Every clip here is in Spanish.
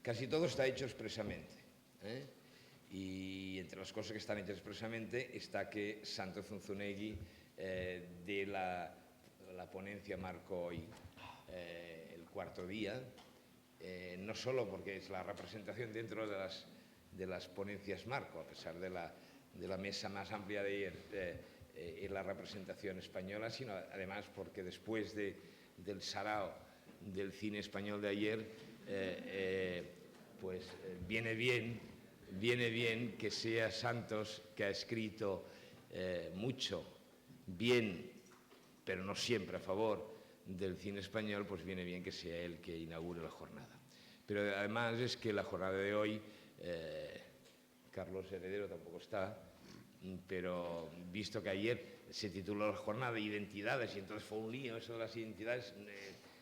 casi todo está hecho expresamente, y entre las cosas que están hechas expresamente está que Santos Zunzunegui de la ponencia marco hoy el cuarto día, no solo porque es la representación dentro de las ponencias marco, a pesar de la mesa más amplia de ayer, es la representación española, sino además porque después del sarao del cine español de ayer, pues viene bien que sea Santos, que ha escrito mucho, bien, pero no siempre a favor del cine español, pues viene bien que sea él que inaugure la jornada. Pero además es que la jornada de hoy, Carlos Heredero tampoco está, pero visto que ayer se tituló la jornada de identidades y entonces fue un lío eso de las identidades,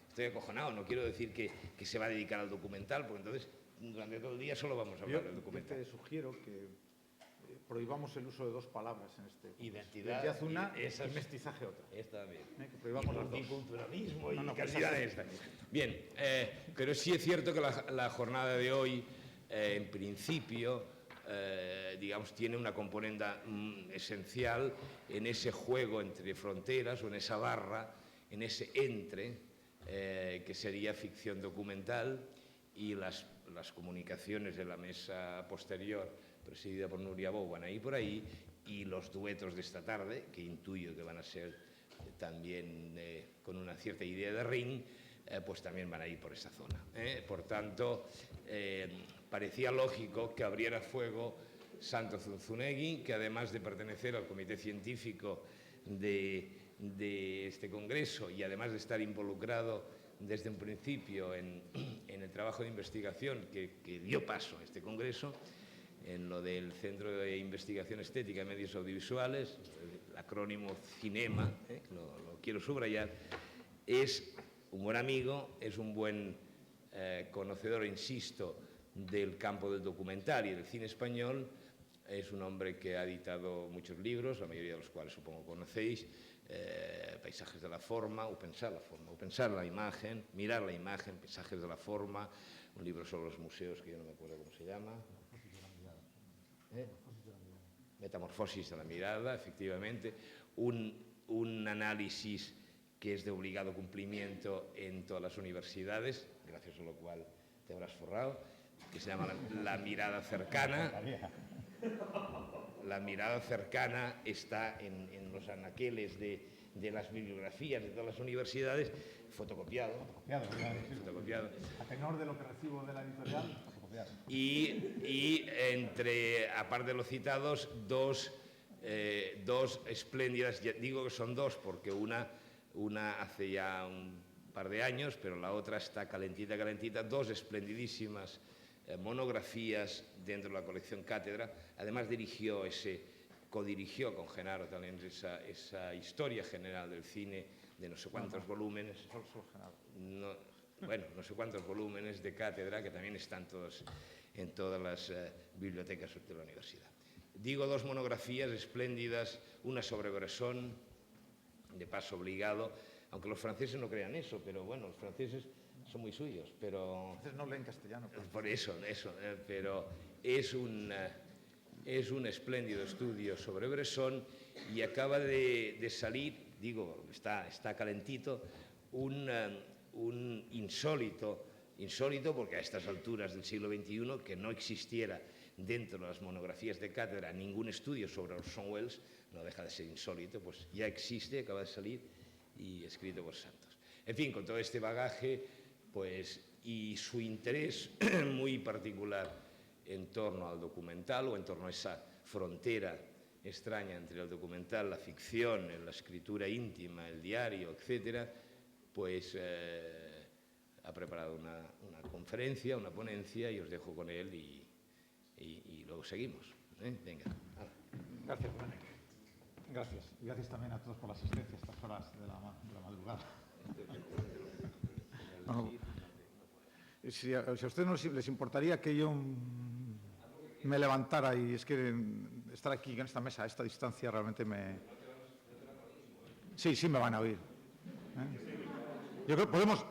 estoy acojonado. No quiero decir que se va a dedicar al documental, porque entonces durante todo el día solo vamos a hablar del documental. Yo te sugiero que prohibamos el uso de dos palabras en este curso. Identidad una y mestizaje otra. Esta bien. Que prohibamos las dos. Multiculturalismo y cantidad de esta. Bien, pero sí es cierto que la jornada de hoy, en principio, digamos, tiene una componente esencial en ese juego entre fronteras o en esa barra, en ese que sería ficción documental, y las comunicaciones de la mesa posterior presidida por Nuria Bou van a ir por ahí, y los duetos de esta tarde, que intuyo que van a ser también con una cierta idea de ring, pues también van a ir por esa zona. Por tanto, parecía lógico que abriera fuego Santos Zunzunegui, que además de pertenecer al comité científico de este congreso y además de estar involucrado desde un principio en el trabajo de investigación que dio paso a este congreso, en lo del Centro de Investigación Estética y Medios Audiovisuales, el acrónimo CINEMA, lo quiero subrayar, es un buen amigo, es un buen conocedor, insisto, del campo del documental y del cine español. Es un hombre que ha editado muchos libros, la mayoría de los cuales supongo conocéis, Paisajes de la forma, o pensar la imagen, mirar la imagen, Paisajes de la forma, un libro sobre los museos que yo no me acuerdo cómo se llama. Metamorfosis de la mirada, efectivamente, un análisis que es de obligado cumplimiento en todas las universidades, gracias a lo cual te habrás forrado, que se llama La mirada cercana. La mirada cercana está en los anaqueles de las bibliografías de todas las universidades, fotocopiado. A tenor de lo que recibo de la editorial, fotocopiado. Y aparte de los citados, dos espléndidas, digo que son dos porque una hace ya un par de años, pero la otra está calentita, dos esplendidísimas monografías dentro de la colección Cátedra. Además codirigió con Genaro también esa historia general del cine de no sé cuántos volúmenes. No sé cuántos volúmenes de Cátedra, que también están todos en todas las bibliotecas de la universidad. Digo dos monografías espléndidas, una sobre Bresson, de paso obligado, aunque los franceses no crean eso, pero bueno, los franceses son muy suyos, pero... Entonces no leen castellano. Por eso, pero es un espléndido estudio sobre Bresson, y acaba de salir, digo, está calentito, un insólito porque a estas alturas del siglo XXI, que no existiera dentro de las monografías de Cátedra ningún estudio sobre Orson Welles, no deja de ser insólito, pues ya existe, acaba de salir y escrito por Santos. En fin, con todo este bagaje, pues, y su interés muy particular en torno al documental, o en torno a esa frontera extraña entre el documental, la ficción, la escritura íntima, el diario, etcétera, pues ha preparado una conferencia, una ponencia, y os dejo con él y luego seguimos. Venga. Gracias, Domènec. Gracias. Y gracias también a todos por la asistencia a estas horas de la madrugada. Bueno, si a ustedes no les importaría que yo me levantara, y es que estar aquí en esta mesa a esta distancia realmente me... Sí me van a oír. Yo creo que podemos...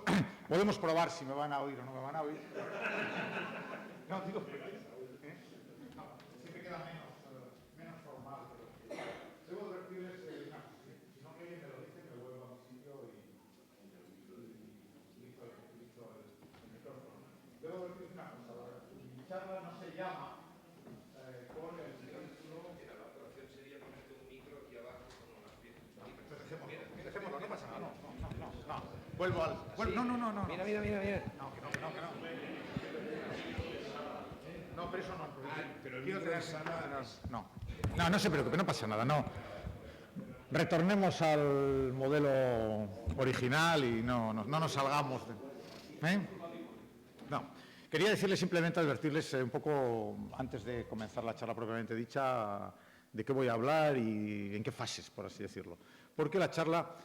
Podemos probar si me van a oír o no me van a oír. No, digo, no, siempre queda menos formal. Debo advertirles una cosa, si no que alguien me lo dice, que lo vuelvo a mi sitio y utilizo el micrófono. Debo advertirles una cosa, mi charla no se llama con el título... La actuación sería ponerte un micro aquí abajo con unas piezas. Dejémoslo, no pasa nada, no. Vuelvo al... No. Mira. No, que no. No, pero eso no. Pero el micro es sana. No se preocupe, no pasa nada, no. Retornemos al modelo original y no nos salgamos de... No. Quería decirles simplemente, advertirles un poco, antes de comenzar la charla propiamente dicha, de qué voy a hablar y en qué fases, por así decirlo. Porque la charla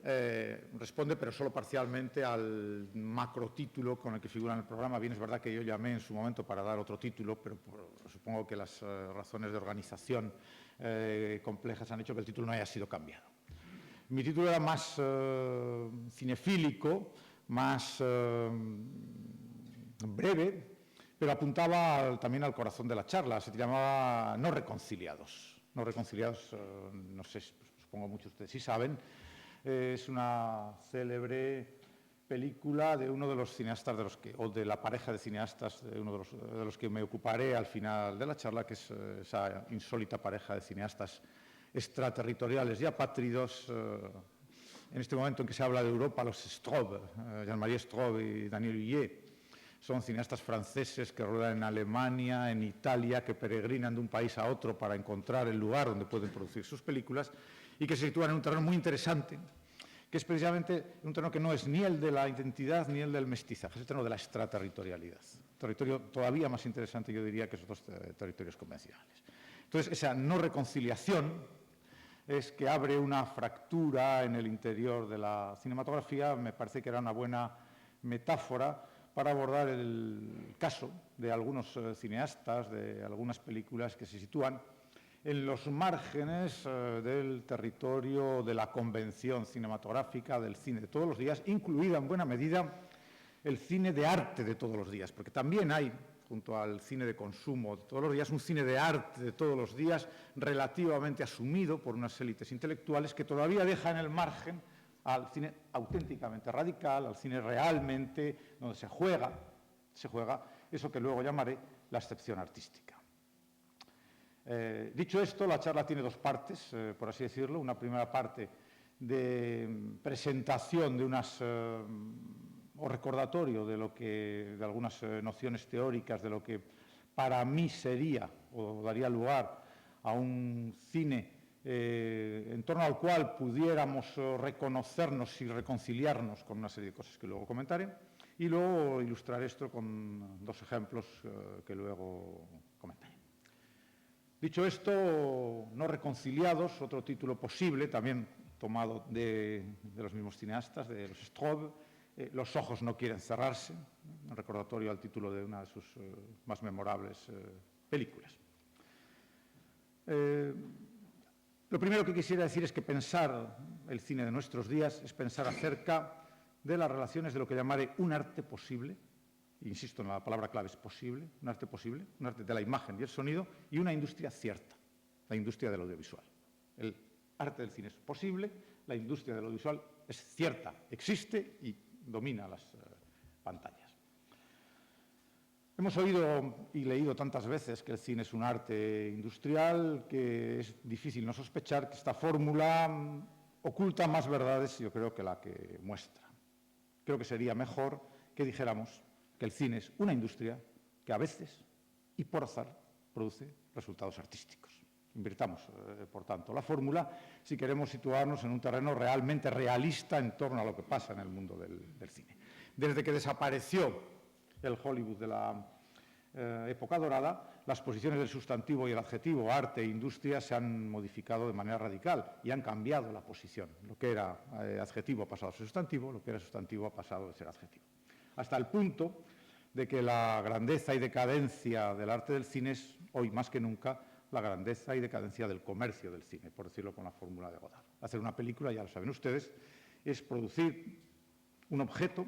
responde, pero solo parcialmente, al macrotítulo con el que figura en el programa. Bien, es verdad que yo llamé en su momento para dar otro título, pero supongo que las razones de organización complejas han hecho que el título no haya sido cambiado. Mi título era más cinefílico, más breve, pero apuntaba también al corazón de la charla. Se llamaba No reconciliados. No reconciliados, no sé, supongo muchos de ustedes sí saben, es una célebre película de uno de los cineastas o de la pareja de cineastas de uno de los que me ocuparé al final de la charla, que es esa insólita pareja de cineastas extraterritoriales y apátridos. En este momento en que se habla de Europa, los Straub, Jean-Marie Straub y Daniel Huillet, son cineastas franceses que ruedan en Alemania, en Italia, que peregrinan de un país a otro para encontrar el lugar donde pueden producir sus películas y que se sitúan en un terreno muy interesante, que es precisamente un terreno que no es ni el de la identidad ni el del mestizaje, es el terreno de la extraterritorialidad. Territorio todavía más interesante, yo diría, que esos dos territorios convencionales. Entonces, esa no reconciliación es que abre una fractura en el interior de la cinematografía. Me parece que era una buena metáfora para abordar el caso de algunos cineastas, de algunas películas que se sitúan en los márgenes del territorio de la convención cinematográfica, del cine de todos los días, incluida en buena medida el cine de arte de todos los días, porque también hay, junto al cine de consumo de todos los días, un cine de arte de todos los días relativamente asumido por unas élites intelectuales que todavía dejan en el margen al cine auténticamente radical, al cine realmente donde se juega eso que luego llamaré la excepción artística. Dicho esto, la charla tiene dos partes, por así decirlo. Una primera parte de presentación de o recordatorio de algunas nociones teóricas de lo que para mí sería o daría lugar a un cine en torno al cual pudiéramos reconocernos y reconciliarnos con una serie de cosas que luego comentaré, y luego ilustrar esto con dos ejemplos que luego comentaré. Dicho esto, No reconciliados, otro título posible, también tomado de los mismos cineastas, de los Straub, Los ojos no quieren cerrarse, un recordatorio al título de una de sus más memorables películas. Lo primero que quisiera decir es que pensar el cine de nuestros días es pensar acerca de las relaciones de lo que llamaré un arte posible, insisto en la palabra clave, es posible, un arte de la imagen y el sonido, y una industria cierta, la industria del audiovisual. El arte del cine es posible, la industria del audiovisual es cierta, existe y domina las pantallas. Hemos oído y leído tantas veces que el cine es un arte industrial que es difícil no sospechar que esta fórmula oculta más verdades, yo creo, que la que muestra. Creo que sería mejor que dijéramos que el cine es una industria que a veces, y por azar, produce resultados artísticos. Invirtamos, por tanto, la fórmula si queremos situarnos en un terreno realmente realista en torno a lo que pasa en el mundo del cine. Desde que desapareció el Hollywood de la época dorada, las posiciones del sustantivo y el adjetivo arte e industria se han modificado de manera radical y han cambiado la posición. Lo que era adjetivo ha pasado a ser sustantivo, lo que era sustantivo ha pasado a ser adjetivo. Hasta el punto de que la grandeza y decadencia del arte del cine es, hoy más que nunca, la grandeza y decadencia del comercio del cine, por decirlo con la fórmula de Godard. Hacer una película, ya lo saben ustedes, es producir un objeto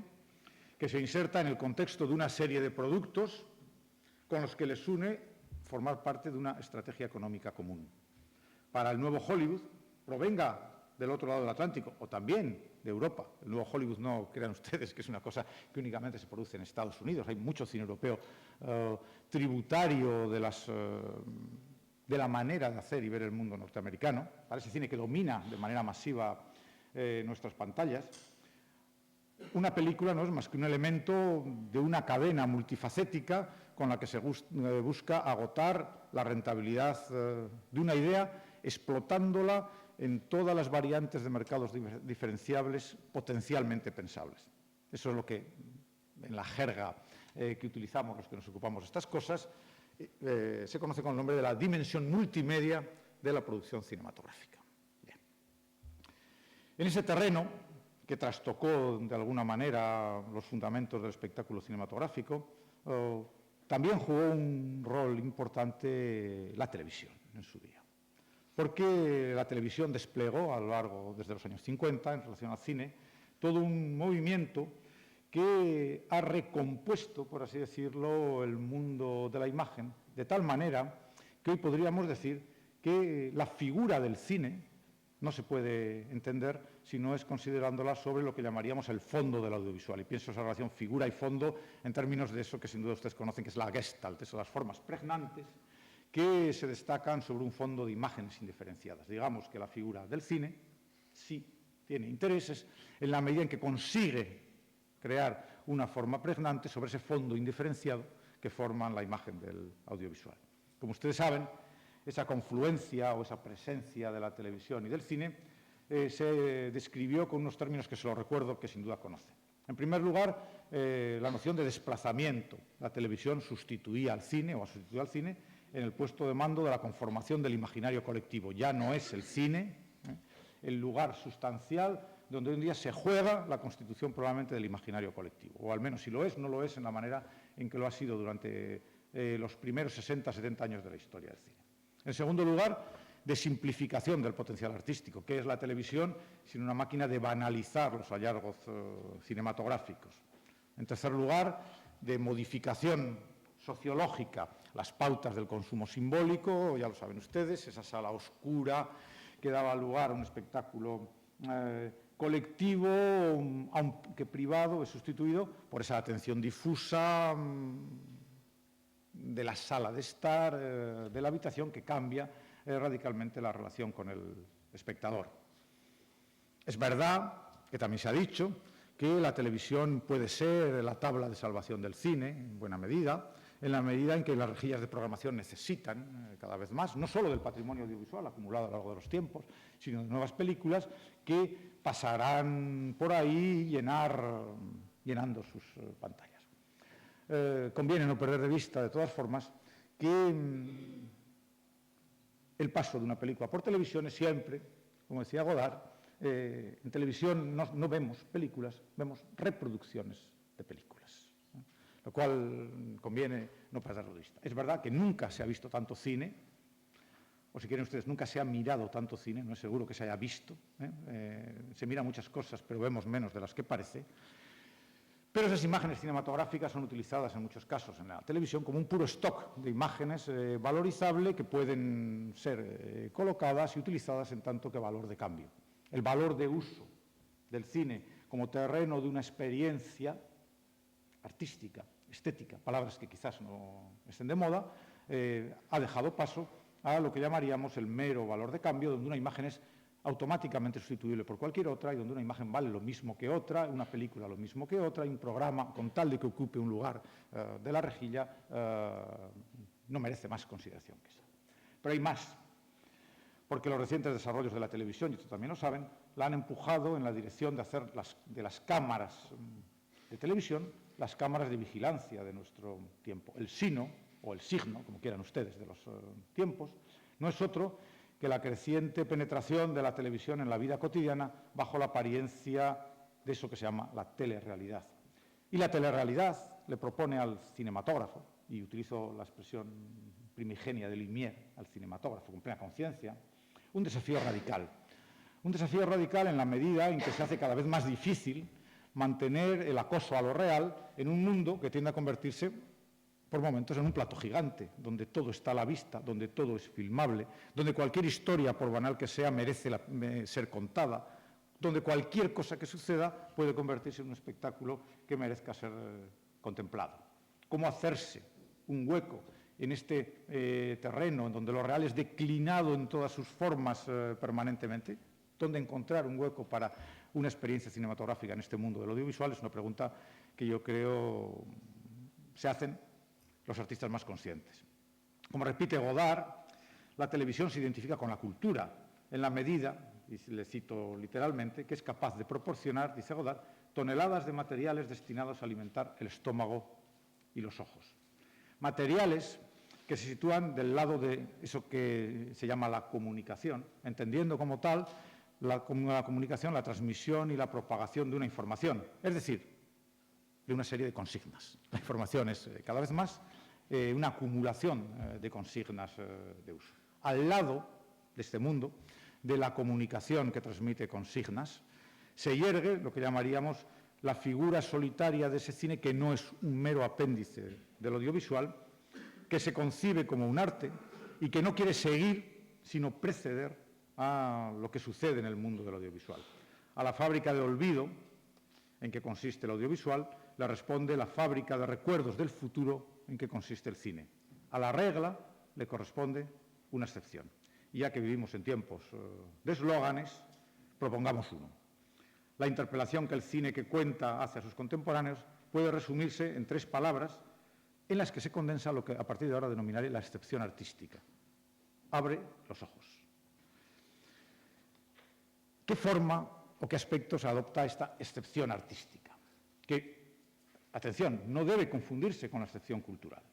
que se inserta en el contexto de una serie de productos con los que les une formar parte de una estrategia económica común. Para el nuevo Hollywood, provenga del otro lado del Atlántico o también de Europa. El nuevo Hollywood, no crean ustedes que es una cosa que únicamente se produce en Estados Unidos. Hay mucho cine europeo tributario de la manera de hacer y ver el mundo norteamericano, para ese cine que domina de manera masiva nuestras pantallas. Una película no es más que un elemento de una cadena multifacética con la que se busca agotar la rentabilidad de una idea, explotándola en todas las variantes de mercados diferenciables potencialmente pensables. Eso es lo que, en la jerga que utilizamos los que nos ocupamos de estas cosas, se conoce con el nombre de la dimensión multimedia de la producción cinematográfica. Bien. En ese terreno, que trastocó de alguna manera los fundamentos del espectáculo cinematográfico, también jugó un rol importante la televisión en su día. Porque la televisión desplegó a lo largo, desde los años 50, en relación al cine, todo un movimiento que ha recompuesto, por así decirlo, el mundo de la imagen, de tal manera que hoy podríamos decir que la figura del cine no se puede entender si no es considerándola sobre lo que llamaríamos el fondo del audiovisual. Y pienso esa relación figura y fondo en términos de eso que sin duda ustedes conocen, que es la Gestalt, esas las formas pregnantes que se destacan sobre un fondo de imágenes indiferenciadas. Digamos que la figura del cine sí tiene intereses en la medida en que consigue crear una forma pregnante sobre ese fondo indiferenciado que forman la imagen del audiovisual. Como ustedes saben, esa confluencia o esa presencia de la televisión y del cine se describió con unos términos que se los recuerdo que sin duda conocen. En primer lugar, la noción de desplazamiento. La televisión sustituía al cine o ha sustituido al cine en el puesto de mando de la conformación del imaginario colectivo. Ya no es el cine el lugar sustancial donde hoy en día se juega la constitución probablemente del imaginario colectivo, o al menos si lo es, no lo es en la manera en que lo ha sido durante los primeros 60, 70 años de la historia del cine. En segundo lugar, de simplificación del potencial artístico, que es la televisión sin una máquina de banalizar los hallazgos cinematográficos. En tercer lugar, de modificación sociológica, las pautas del consumo simbólico, ya lo saben ustedes, esa sala oscura que daba lugar a un espectáculo colectivo, aunque privado, es sustituido por esa atención difusa de la sala de estar, de la habitación, que cambia radicalmente la relación con el espectador. Es verdad que también se ha dicho que la televisión puede ser la tabla de salvación del cine, en buena medida, en la medida en que las rejillas de programación necesitan cada vez más, no solo del patrimonio audiovisual acumulado a lo largo de los tiempos, sino de nuevas películas que pasarán por ahí llenando sus pantallas. Conviene no perder de vista, de todas formas, que el paso de una película por televisión es siempre, como decía Godard, en televisión no vemos películas, vemos reproducciones de películas, lo cual conviene no perderlo de vista. Es verdad que nunca se ha visto tanto cine, o si quieren ustedes, nunca se ha mirado tanto cine, no es seguro que se haya visto, se miran muchas cosas, pero vemos menos de las que parece. Pero esas imágenes cinematográficas son utilizadas en muchos casos en la televisión como un puro stock de imágenes valorizable que pueden ser colocadas y utilizadas en tanto que valor de cambio. El valor de uso del cine como terreno de una experiencia artística, estética, palabras que quizás no estén de moda, ha dejado paso a lo que llamaríamos el mero valor de cambio, donde una imagen es automáticamente sustituible por cualquier otra y donde una imagen vale lo mismo que otra, una película lo mismo que otra, y un programa, con tal de que ocupe un lugar de la rejilla, no merece más consideración que esa. Pero hay más, porque los recientes desarrollos de la televisión, y esto también lo saben, la han empujado en la dirección de hacer de las cámaras de televisión las cámaras de vigilancia de nuestro tiempo. El sino, o el signo, como quieran ustedes, de los tiempos, no es otro que la creciente penetración de la televisión en la vida cotidiana bajo la apariencia de eso que se llama la telerrealidad. Y la telerrealidad le propone al cinematógrafo, y utilizo la expresión primigenia de Lumière, al cinematógrafo con plena conciencia, un desafío radical. Un desafío radical en la medida en que se hace cada vez más difícil mantener el acoso a lo real en un mundo que tiende a convertirse por momentos en un plato gigante, donde todo está a la vista, donde todo es filmable, donde cualquier historia, por banal que sea, merece ser contada, donde cualquier cosa que suceda puede convertirse en un espectáculo que merezca ser contemplado. ¿Cómo hacerse un hueco en este terreno en donde lo real es declinado en todas sus formas permanentemente? ¿Dónde encontrar un hueco para una experiencia cinematográfica en este mundo del audiovisual? Es una pregunta que yo creo se hacen los artistas más conscientes. Como repite Godard, la televisión se identifica con la cultura en la medida, y le cito literalmente, que es capaz de proporcionar, dice Godard, toneladas de materiales destinados a alimentar el estómago y los ojos. Materiales que se sitúan del lado de eso que se llama la comunicación, entendiendo como tal la comunicación, la transmisión y la propagación de una información, es decir, de una serie de consignas. La información es cada vez más una acumulación de consignas de uso. Al lado de este mundo, de la comunicación que transmite consignas, se yergue lo que llamaríamos la figura solitaria de ese cine que no es un mero apéndice del audiovisual, que se concibe como un arte y que no quiere seguir, sino preceder a lo que sucede en el mundo del audiovisual. A la fábrica de olvido en que consiste el audiovisual le responde la fábrica de recuerdos del futuro en que consiste el cine. A la regla le corresponde una excepción. Y ya que vivimos en tiempos de eslóganes, propongamos uno. La interpelación que el cine que cuenta hace a sus contemporáneos puede resumirse en 3 palabras en las que se condensa lo que a partir de ahora denominaré la excepción artística. Abre los ojos. ¿Qué forma o qué aspectos adopta esta excepción artística? Que, atención, no debe confundirse con la excepción cultural.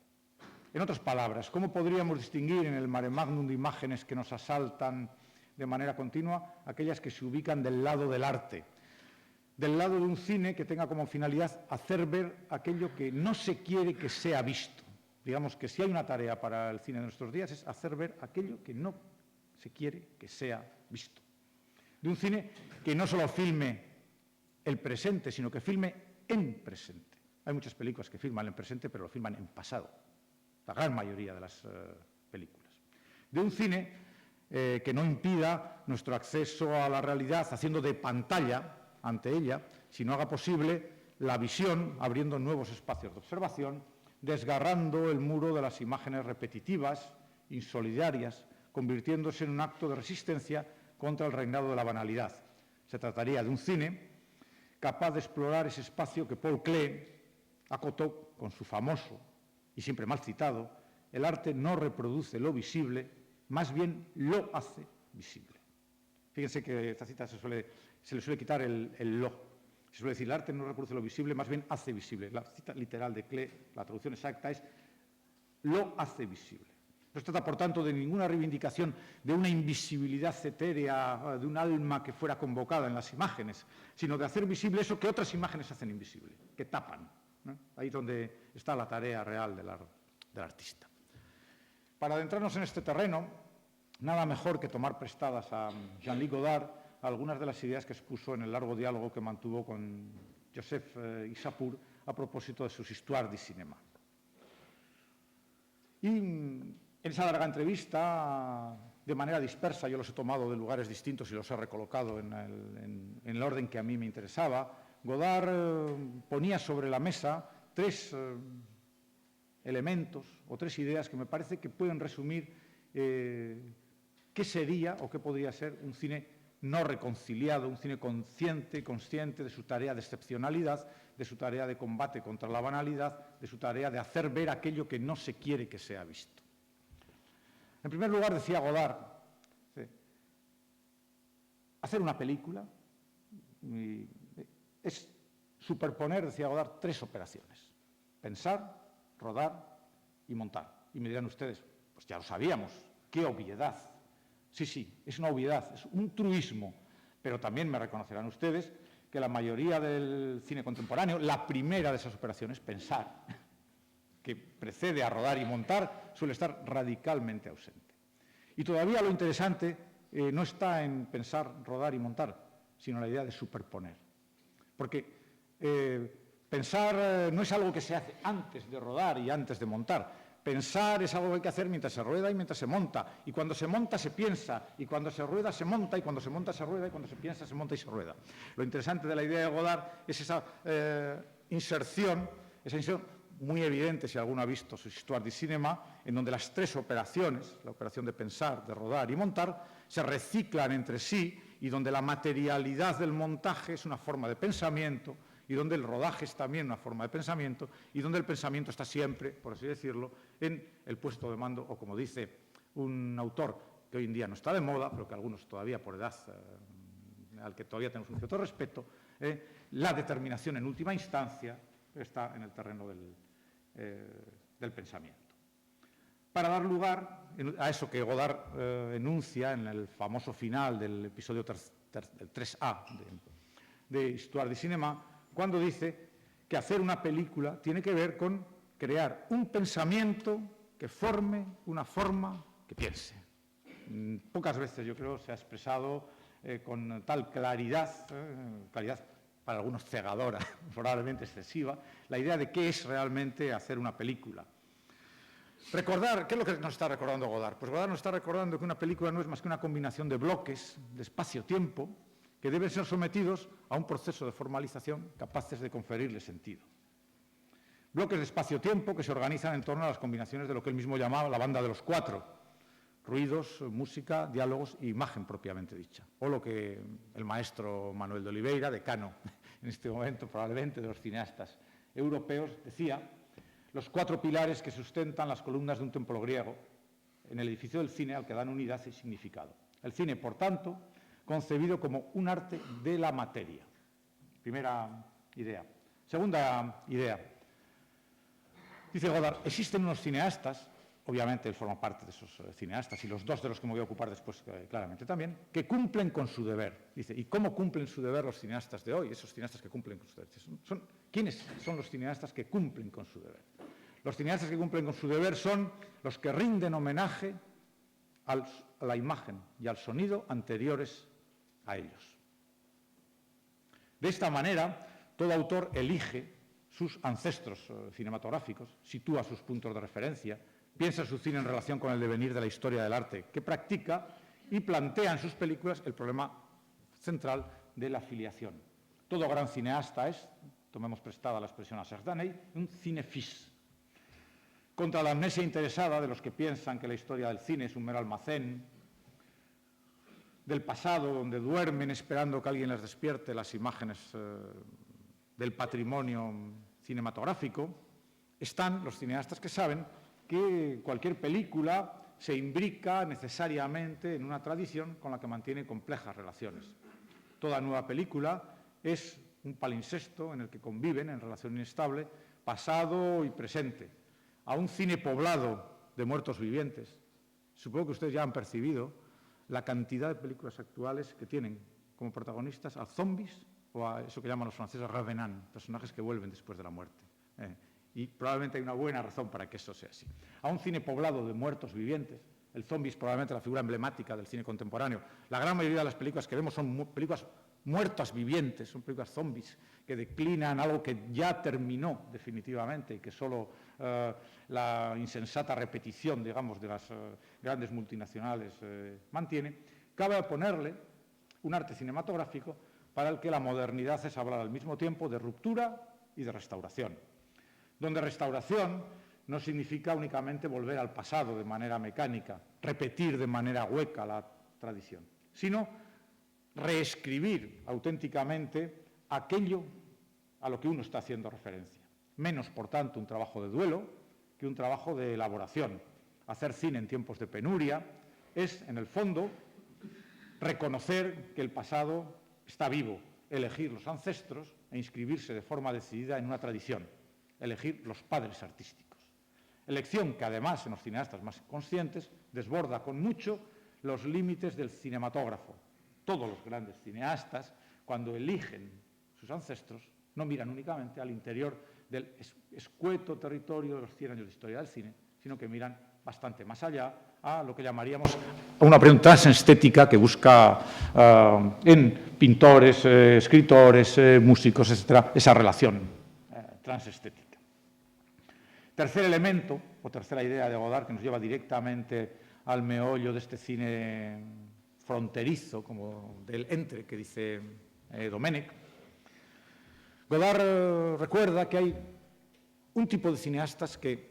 En otras palabras, ¿cómo podríamos distinguir en el mare magnum de imágenes que nos asaltan de manera continua aquellas que se ubican del lado del arte, del lado de un cine que tenga como finalidad hacer ver aquello que no se quiere que sea visto? Digamos que si hay una tarea para el cine de nuestros días es hacer ver aquello que no se quiere que sea visto. De un cine que no solo filme el presente, sino que filme en presente. Hay muchas películas que filman en presente, pero lo filman en pasado. La gran mayoría de las películas. De un cine que no impida nuestro acceso a la realidad haciendo de pantalla ante ella, sino haga posible la visión, abriendo nuevos espacios de observación, desgarrando el muro de las imágenes repetitivas, insolidarias, convirtiéndose en un acto de resistencia contra el reinado de la banalidad. Se trataría de un cine capaz de explorar ese espacio que Paul Klee acotó con su famoso y siempre mal citado: el arte no reproduce lo visible, más bien lo hace visible. Fíjense que esta cita se le suele quitar el lo. Se suele decir: el arte no reproduce lo visible, más bien hace visible. La cita literal de Klee, la traducción exacta es lo hace visible. No se trata, por tanto, de ninguna reivindicación de una invisibilidad etérea, de un alma que fuera convocada en las imágenes, sino de hacer visible eso que otras imágenes hacen invisible, que tapan, ¿no? Ahí es donde está la tarea real del artista. Para adentrarnos en este terreno, nada mejor que tomar prestadas a Jean-Luc Godard algunas de las ideas que expuso en el largo diálogo que mantuvo con Joseph Issapur a propósito de sus histoires du cinéma. Y en esa larga entrevista, de manera dispersa, yo los he tomado de lugares distintos y los he recolocado en el orden que a mí me interesaba, Godard ponía sobre la mesa 3 elementos o 3 ideas que me parece que pueden resumir qué sería o qué podría ser un cine no reconciliado, un cine consciente, consciente de su tarea de excepcionalidad, de su tarea de combate contra la banalidad, de su tarea de hacer ver aquello que no se quiere que sea visto. En primer lugar, decía Godard, hacer una película es superponer, decía Godard, 3 operaciones: pensar, rodar y montar. Y me dirán ustedes, pues ya lo sabíamos, qué obviedad. Sí, es una obviedad, es un truismo, pero también me reconocerán ustedes que la mayoría del cine contemporáneo, la primera de esas operaciones, pensar, que precede a rodar y montar, suele estar radicalmente ausente. Y todavía lo interesante no está en pensar, rodar y montar, sino en la idea de superponer. Porque Pensar no es algo que se hace antes de rodar y antes de montar. Pensar es algo que hay que hacer mientras se rueda y mientras se monta. Y cuando se monta se piensa, y cuando se rueda se monta, y cuando se monta se rueda, y cuando se piensa se monta y se rueda. Lo interesante de la idea de Godard es esa inserción muy evidente, si alguno ha visto su Histoire du Cinéma, en donde las tres operaciones, la operación de pensar, de rodar y montar, se reciclan entre sí, y donde la materialidad del montaje es una forma de pensamiento, y donde el rodaje es también una forma de pensamiento, y donde el pensamiento está siempre, por así decirlo, en el puesto de mando, o como dice un autor que hoy en día no está de moda, pero que algunos todavía por edad, al que todavía tenemos un cierto respeto, la determinación en última instancia está en el terreno del pensamiento. Para dar lugar a eso que Godard enuncia en el famoso final del episodio 3A de Histoire du Cinéma, cuando dice que hacer una película tiene que ver con crear un pensamiento que forme una forma que piense. Pocas veces, yo creo, se ha expresado con tal claridad, claridad para algunos cegadora, probablemente excesiva, la idea de qué es realmente hacer una película. Recordar, ¿qué es lo que nos está recordando Godard? Pues Godard nos está recordando que una película no es más que una combinación de bloques, de espacio-tiempo, que deben ser sometidos a un proceso de formalización capaces de conferirle sentido. Bloques de espacio-tiempo que se organizan en torno a las combinaciones de lo que él mismo llamaba la banda de los cuatro: ruidos, música, diálogos e imagen propiamente dicha. O lo que el maestro Manuel de Oliveira, decano en este momento probablemente de los cineastas europeos, decía: los cuatro pilares que sustentan las columnas de un templo griego en el edificio del cine al que dan unidad y significado. El cine, por tanto, concebido como un arte de la materia. Primera idea. Segunda idea. Dice Godard, existen unos cineastas, obviamente él forma parte de esos cineastas, y los dos de los que me voy a ocupar después claramente también, que cumplen con su deber. Dice, ¿y cómo cumplen su deber los cineastas de hoy? Esos cineastas que cumplen con su deber. ¿Quiénes son los cineastas que cumplen con su deber? Los cineastas que cumplen con su deber son los que rinden homenaje a la imagen y al sonido anteriores a ellos. De esta manera, todo autor elige sus ancestros cinematográficos, sitúa sus puntos de referencia, piensa su cine en relación con el devenir de la historia del arte que practica y plantea en sus películas el problema central de la filiación. Todo gran cineasta es, tomemos prestada la expresión a Serge Daney, un cinéfile. Contra la amnesia interesada de los que piensan que la historia del cine es un mero almacén del pasado, donde duermen esperando que alguien les despierte las imágenes del patrimonio cinematográfico, están los cineastas que saben que cualquier película se imbrica necesariamente en una tradición con la que mantiene complejas relaciones. Toda nueva película es un palimpsesto en el que conviven en relación inestable pasado y presente. A un cine poblado de muertos vivientes. Supongo que ustedes ya han percibido la cantidad de películas actuales que tienen como protagonistas a zombies o a eso que llaman los franceses revenants, personajes que vuelven después de la muerte. Y probablemente hay una buena razón para que eso sea así. A un cine poblado de muertos vivientes, el zombie es probablemente la figura emblemática del cine contemporáneo. La gran mayoría de las películas que vemos son películas muertas vivientes, son películas zombies que declinan algo que ya terminó definitivamente y que solo la insensata repetición, digamos, de las grandes multinacionales mantiene. Cabe ponerle un arte cinematográfico para el que la modernidad es hablar al mismo tiempo de ruptura y de restauración, donde restauración no significa únicamente volver al pasado de manera mecánica, repetir de manera hueca la tradición, sino reescribir auténticamente aquello a lo que uno está haciendo referencia. Menos, por tanto, un trabajo de duelo que un trabajo de elaboración. Hacer cine en tiempos de penuria es, en el fondo, reconocer que el pasado está vivo, elegir los ancestros e inscribirse de forma decidida en una tradición, elegir los padres artísticos. Elección que, además, en los cineastas más conscientes, desborda con mucho los límites del cinematógrafo. Todos los grandes cineastas, cuando eligen sus ancestros, no miran únicamente al interior del escueto territorio de los 100 años de historia del cine, sino que miran bastante más allá a lo que llamaríamos una operación transestética que busca en pintores, escritores, músicos, etcétera, esa relación transestética. Tercer elemento, o tercera idea de Godard, que nos lleva directamente al meollo de este cine fronterizo, como del entre, que dice Domenech. Godard recuerda que hay un tipo de cineastas que,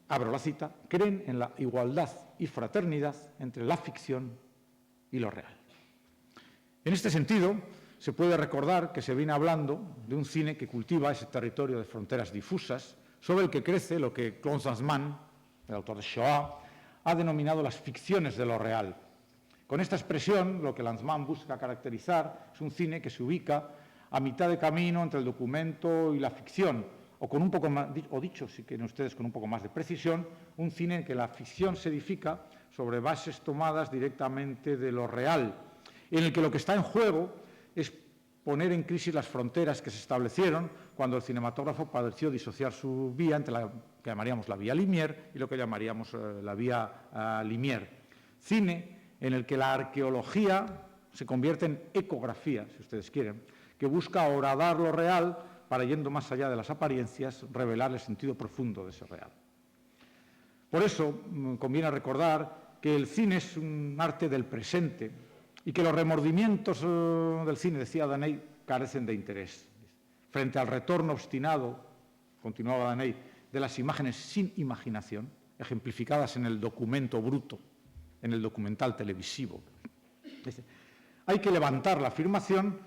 abro la cita, creen en la igualdad y fraternidad entre la ficción y lo real. En este sentido, se puede recordar que se viene hablando de un cine que cultiva ese territorio de fronteras difusas, sobre el que crece lo que Claude Lanzmann, el autor de Shoah, ha denominado las ficciones de lo real. Con esta expresión, lo que Lanzmann busca caracterizar es un cine que se ubica a mitad de camino entre el documento y la ficción, o con un poco más, o dicho, si quieren ustedes, con un poco más de precisión, un cine en que la ficción se edifica sobre bases tomadas directamente de lo real, en el que lo que está en juego es poner en crisis las fronteras que se establecieron cuando el cinematógrafo pareció disociar su vía entre la que llamaríamos la vía Lumière y lo que llamaríamos la vía Lumière. Cine en el que la arqueología se convierte en ecografía, si ustedes quieren, que busca horadar lo real para, yendo más allá de las apariencias, revelar el sentido profundo de ese real. Por eso conviene recordar que el cine es un arte del presente y que los remordimientos del cine, decía Daney, carecen de interés. Frente al retorno obstinado, continuaba Daney, de las imágenes sin imaginación, ejemplificadas en el documento bruto, en el documental televisivo, hay que levantar la afirmación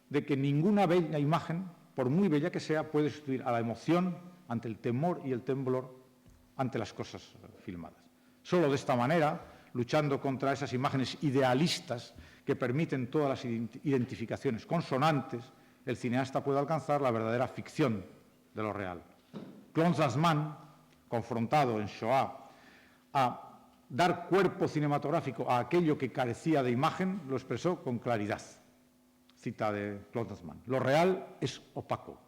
de que ninguna bella imagen, por muy bella que sea, puede sustituir a la emoción ante el temor y el temblor ante las cosas filmadas. Solo de esta manera, luchando contra esas imágenes idealistas que permiten todas las identificaciones consonantes, el cineasta puede alcanzar la verdadera ficción de lo real. Claude Lanzmann, confrontado en Shoah a dar cuerpo cinematográfico a aquello que carecía de imagen, lo expresó con claridad. Cita de Claude Lanzmann. Lo real es opaco.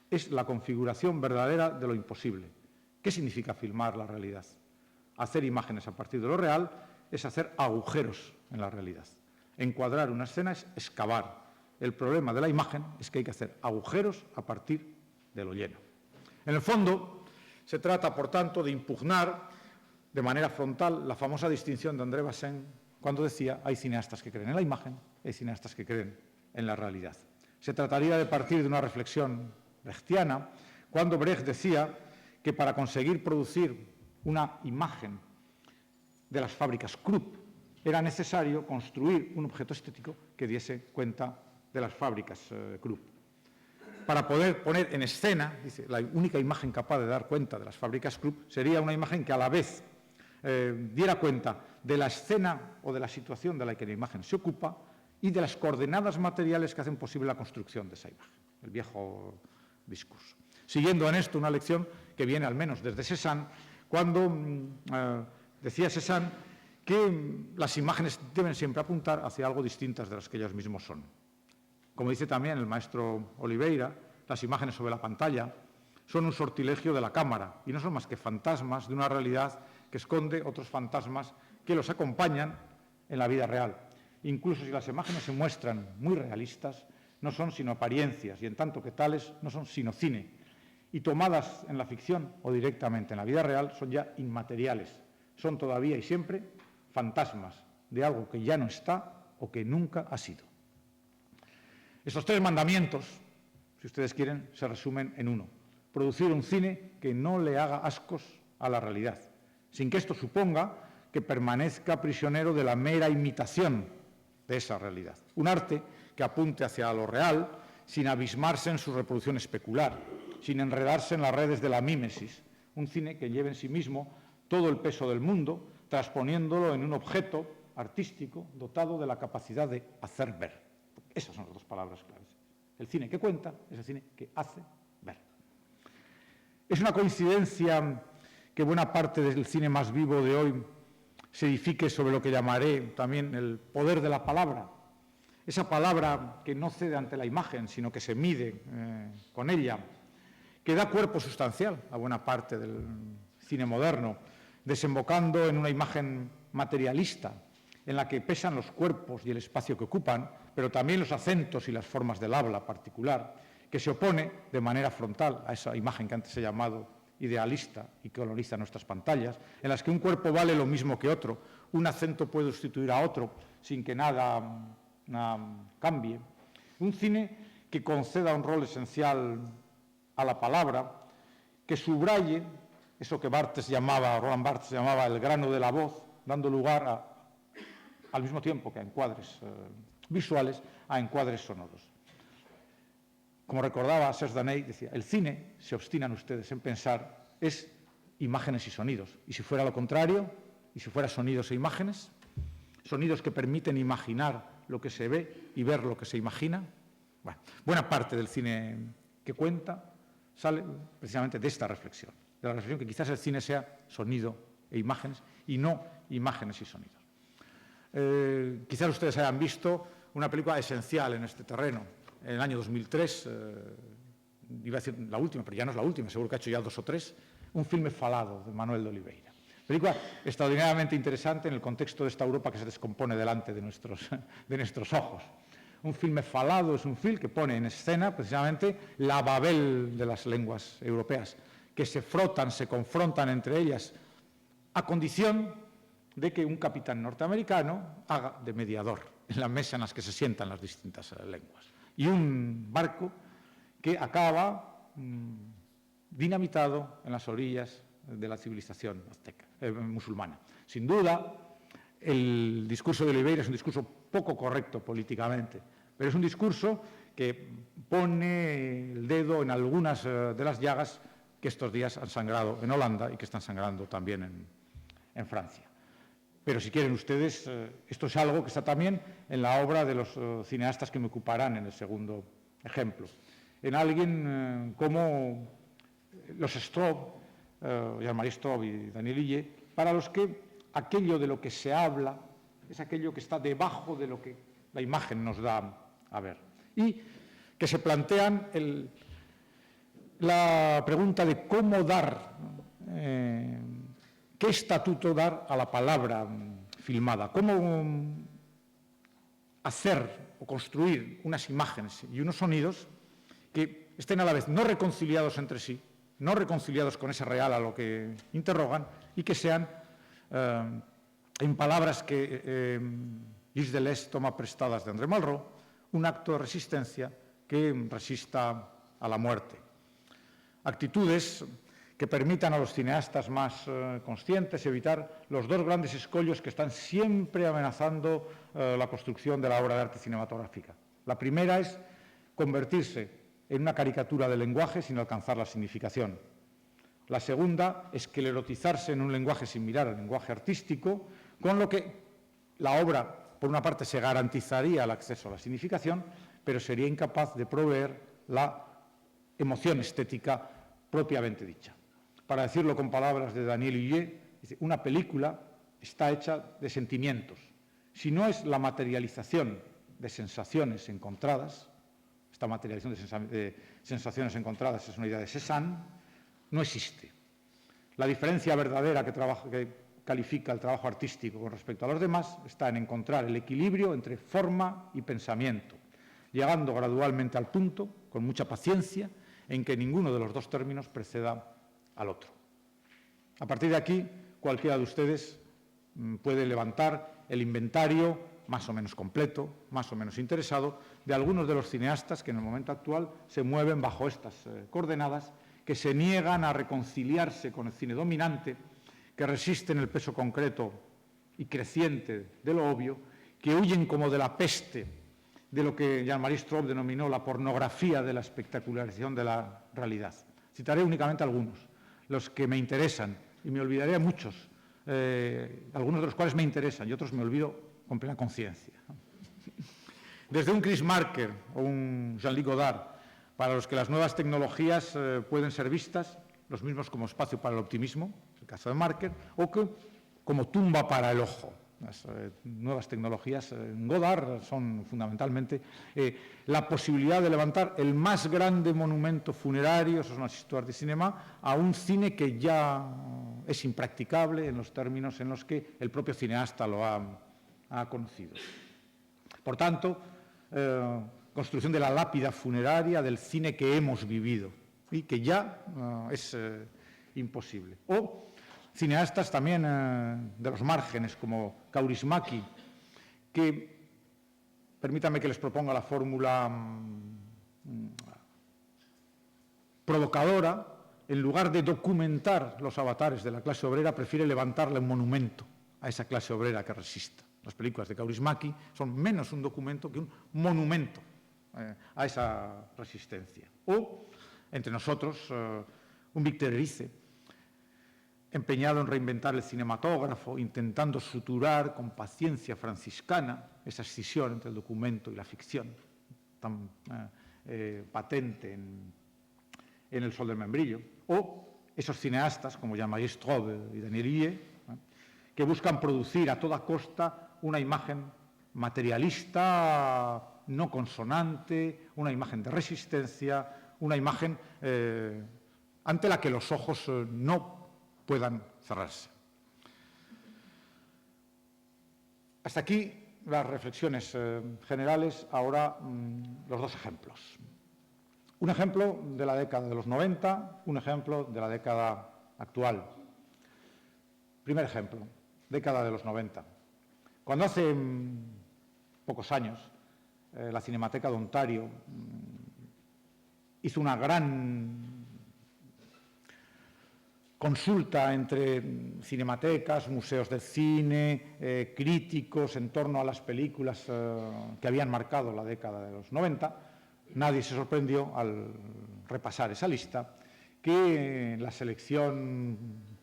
Es la configuración verdadera de lo imposible. ¿Qué significa filmar la realidad? Hacer imágenes a partir de lo real es hacer agujeros en la realidad. Encuadrar una escena es excavar. El problema de la imagen es que hay que hacer agujeros a partir de lo lleno. En el fondo, se trata, por tanto, de impugnar de manera frontal la famosa distinción de André Bazin cuando decía hay cineastas que creen en la imagen, hay cineastas que creen en la realidad. Se trataría de partir de una reflexión brechtiana cuando Brecht decía que para conseguir producir una imagen de las fábricas Krupp era necesario construir un objeto estético que diese cuenta de las fábricas Krupp. Para poder poner en escena, dice, la única imagen capaz de dar cuenta de las fábricas Krupp sería una imagen que a la vez diera cuenta de la escena o de la situación de la que la imagen se ocupa y de las coordenadas materiales que hacen posible la construcción de esa imagen, el viejo discurso. Siguiendo en esto una lección que viene al menos desde Cézanne, cuando decía Cézanne que las imágenes deben siempre apuntar hacia algo distintas de las que ellas mismos son. Como dice también el maestro Oliveira, las imágenes sobre la pantalla son un sortilegio de la cámara y no son más que fantasmas de una realidad que esconde otros fantasmas que los acompañan en la vida real. Incluso si las imágenes se muestran muy realistas, no son sino apariencias y en tanto que tales no son sino cine. Y tomadas en la ficción o directamente en la vida real son ya inmateriales, son todavía y siempre fantasmas de algo que ya no está o que nunca ha sido. Estos tres mandamientos, si ustedes quieren, se resumen en uno: producir un cine que no le haga ascos a la realidad, sin que esto suponga que permanezca prisionero de la mera imitación de esa realidad. Un arte que apunte hacia lo real sin abismarse en su reproducción especular, sin enredarse en las redes de la mímesis. Un cine que lleve en sí mismo todo el peso del mundo, transponiéndolo en un objeto artístico dotado de la capacidad de hacer ver. Esas son las dos palabras claves. El cine que cuenta es el cine que hace ver. Es una coincidencia que buena parte del cine más vivo de hoy se edifique sobre lo que llamaré también el poder de la palabra. Esa palabra que no cede ante la imagen, sino que se mide con ella, que da cuerpo sustancial a buena parte del cine moderno, desembocando en una imagen materialista, en la que pesan los cuerpos y el espacio que ocupan, pero también los acentos y las formas del habla particular, que se opone de manera frontal a esa imagen que antes he llamado idealista y que coloniza nuestras pantallas, en las que un cuerpo vale lo mismo que otro, un acento puede sustituir a otro sin que nada cambie. Un cine que conceda un rol esencial a la palabra, que subraye eso que Roland Barthes llamaba el grano de la voz, dando lugar al mismo tiempo que a encuadres visuales, a encuadres sonoros. Como recordaba Serge Daney, decía, el cine, se obstinan ustedes en pensar, es imágenes y sonidos. Y si fuera lo contrario, y si fuera sonidos e imágenes, sonidos que permiten imaginar lo que se ve y ver lo que se imagina. Bueno, buena parte del cine que cuenta sale precisamente de esta reflexión, de la reflexión que quizás el cine sea sonido e imágenes y no imágenes y sonidos. Quizás ustedes hayan visto una película esencial en este terreno. En el año 2003, iba a decir la última, pero ya no es la última, seguro que ha hecho ya 2 o 3, un filme falado de Manuel de Oliveira. Película extraordinariamente interesante en el contexto de esta Europa que se descompone delante de nuestros ojos. Un filme falado es un film que pone en escena precisamente la Babel de las lenguas europeas, que se frotan, se confrontan entre ellas, a condición de que un capitán norteamericano haga de mediador en la mesa en las que se sientan las distintas lenguas. Y un barco que acaba dinamitado en las orillas de la civilización azteca, musulmana. Sin duda, el discurso de Oliveira es un discurso poco correcto políticamente, pero es un discurso que pone el dedo en algunas de las llagas que estos días han sangrado en Holanda y que están sangrando también en Francia. Pero si quieren ustedes, esto es algo que está también en la obra de los cineastas que me ocuparán en el segundo ejemplo. En alguien como los Straub, Jean-Marie Straub y Daniel Hillier, para los que aquello de lo que se habla es aquello que está debajo de lo que la imagen nos da a ver. Y que se plantean la pregunta de cómo dar, qué estatuto dar a la palabra filmada, cómo hacer o construir unas imágenes y unos sonidos que estén a la vez no reconciliados entre sí, no reconciliados con ese real a lo que interrogan y que sean, en palabras que Gilles Deleuze toma prestadas de André Malraux, un acto de resistencia que resista a la muerte. Actitudes que permitan a los cineastas más conscientes evitar los 2 grandes escollos que están siempre amenazando la construcción de la obra de arte cinematográfica. La primera es convertirse en una caricatura del lenguaje sin alcanzar la significación. La segunda es que el erotizarse en un lenguaje sin mirar al lenguaje artístico, con lo que la obra, por una parte, se garantizaría el acceso a la significación, pero sería incapaz de proveer la emoción estética propiamente dicha. Para decirlo con palabras de Daniel Hillier, una película está hecha de sentimientos. Si no es la materialización de sensaciones encontradas, esta materialización de sensaciones encontradas es una idea de Cézanne, no existe. La diferencia verdadera que califica el trabajo artístico con respecto a los demás está en encontrar el equilibrio entre forma y pensamiento, llegando gradualmente al punto, con mucha paciencia, en que ninguno de los 2 términos preceda al otro. A partir de aquí, cualquiera de ustedes puede levantar el inventario más o menos completo, más o menos interesado, de algunos de los cineastas que en el momento actual se mueven bajo estas coordenadas, que se niegan a reconciliarse con el cine dominante, que resisten el peso concreto y creciente de lo obvio, que huyen como de la peste de lo que Jean-Marie Straub denominó la pornografía de la espectacularización de la realidad. Citaré únicamente algunos, los que me interesan, y me olvidaré de muchos, algunos de los cuales me interesan y otros me olvido con plena conciencia. Desde un Chris Marker o un Jean-Luc Godard, para los que las nuevas tecnologías pueden ser vistas, los mismos como espacio para el optimismo, el caso de Marker, o que como tumba para el ojo. Las nuevas tecnologías en Godard son fundamentalmente la posibilidad de levantar el más grande monumento funerario, eso es una histoire de cinema, a un cine que ya es impracticable en los términos en los que el propio cineasta lo ha conocido. Por tanto, construcción de la lápida funeraria del cine que hemos vivido y que ya es imposible. O cineastas también de los márgenes, como Kaurismäki, que, permítanme que les proponga la fórmula provocadora, en lugar de documentar los avatares de la clase obrera, prefiere levantarle un monumento a esa clase obrera que resista. Las películas de Kaurismäki son menos un documento que un monumento a esa resistencia. O, entre nosotros, un Víctor Erice, empeñado en reinventar el cinematógrafo, intentando suturar con paciencia franciscana esa escisión entre el documento y la ficción, tan patente en El sol del membrillo. O esos cineastas como Jean-Marie Straub y Daniel Hillier, que buscan producir a toda costa una imagen materialista, no consonante, una imagen de resistencia, una imagen ante la que los ojos no puedan cerrarse. Hasta aquí las reflexiones generales. Ahora los dos ejemplos. Un ejemplo de la década de los 90, un ejemplo de la década actual. Primer ejemplo, década de los 90. Cuando hace pocos años la Cinemateca de Ontario hizo una gran consulta entre cinematecas, museos de cine, críticos en torno a las películas que habían marcado la década de los 90, nadie se sorprendió al repasar esa lista que en la selección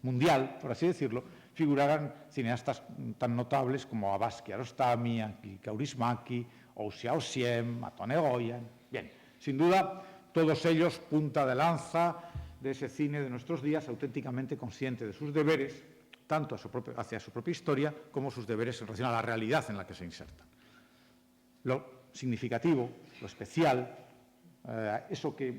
mundial, por así decirlo, figuraran cineastas tan notables como Abbas Kiarostami, Kaurismäki, Ou Xiaosiem, Atone Goyan. Bien, sin duda, todos ellos punta de lanza de ese cine de nuestros días, auténticamente consciente de sus deberes, tanto hacia su propia historia como sus deberes en relación a la realidad en la que se insertan. Lo significativo, lo especial, eso que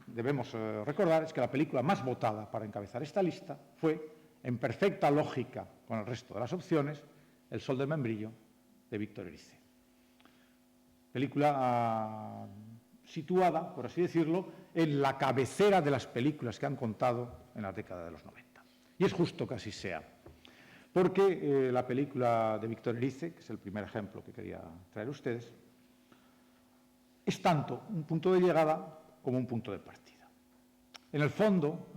debemos recordar es que la película más votada para encabezar esta lista fue, en perfecta lógica con el resto de las opciones, El sol del membrillo, de Víctor Erice. Película situada, por así decirlo, en la cabecera de las películas que han contado en la década de los 90. Y es justo que así sea, porque la película de Víctor Erice, que es el primer ejemplo que quería traer a ustedes, es tanto un punto de llegada como un punto de partida. En el fondo,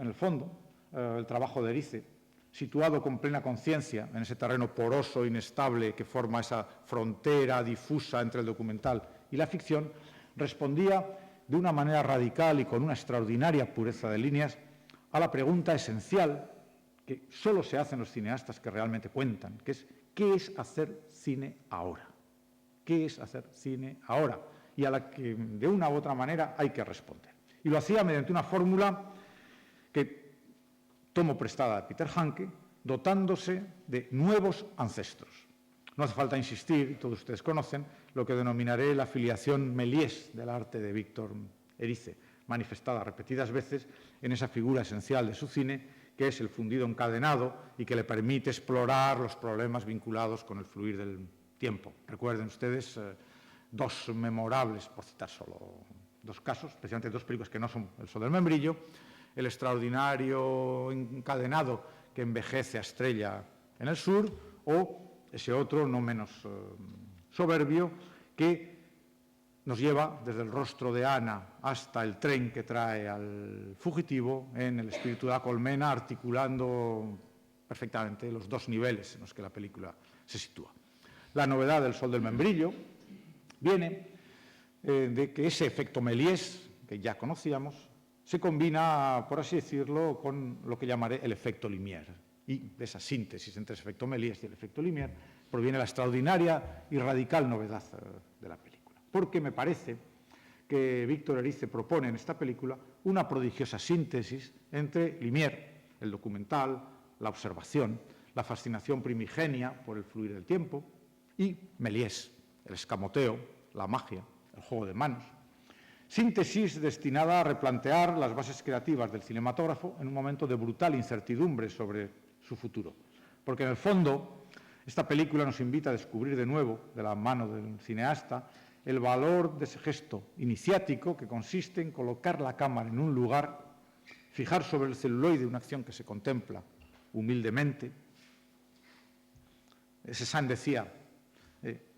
el trabajo de Erice, situado con plena conciencia en ese terreno poroso, inestable, que forma esa frontera difusa entre el documental y la ficción, respondía de una manera radical y con una extraordinaria pureza de líneas a la pregunta esencial que solo se hacen los cineastas que realmente cuentan, que es ¿qué es hacer cine ahora? ¿Qué es hacer cine ahora? Y a la que de una u otra manera hay que responder. Y lo hacía mediante una fórmula que tomo prestada de Peter Handke, dotándose de nuevos ancestros. No hace falta insistir, todos ustedes conocen, lo que denominaré la filiación Méliès del arte de Víctor Erice, manifestada repetidas veces en esa figura esencial de su cine, que es el fundido encadenado y que le permite explorar los problemas vinculados con el fluir del tiempo. Recuerden ustedes dos memorables, por citar solo dos casos, especialmente dos películas que no son El sol del membrillo, el extraordinario encadenado que envejece a Estrella en el sur, o ese otro, no menos soberbio, que nos lleva desde el rostro de Ana hasta el tren que trae al fugitivo en El espíritu de la colmena, articulando perfectamente los dos niveles en los que la película se sitúa. La novedad del sol del membrillo viene de que ese efecto Méliès, que ya conocíamos, se combina, por así decirlo, con lo que llamaré el efecto Lumière. Y de esa síntesis entre ese efecto Méliès y el efecto Lumière proviene la extraordinaria y radical novedad de la película. Porque me parece que Víctor Erice propone en esta película una prodigiosa síntesis entre Lumière, el documental, la observación, la fascinación primigenia por el fluir del tiempo, y Méliès, el escamoteo, la magia, el juego de manos. Síntesis destinada a replantear las bases creativas del cinematógrafo en un momento de brutal incertidumbre sobre su futuro. Porque en el fondo, esta película nos invita a descubrir de nuevo, de la mano del cineasta, el valor de ese gesto iniciático que consiste en colocar la cámara en un lugar, fijar sobre el celuloide una acción que se contempla humildemente. Cézanne decía,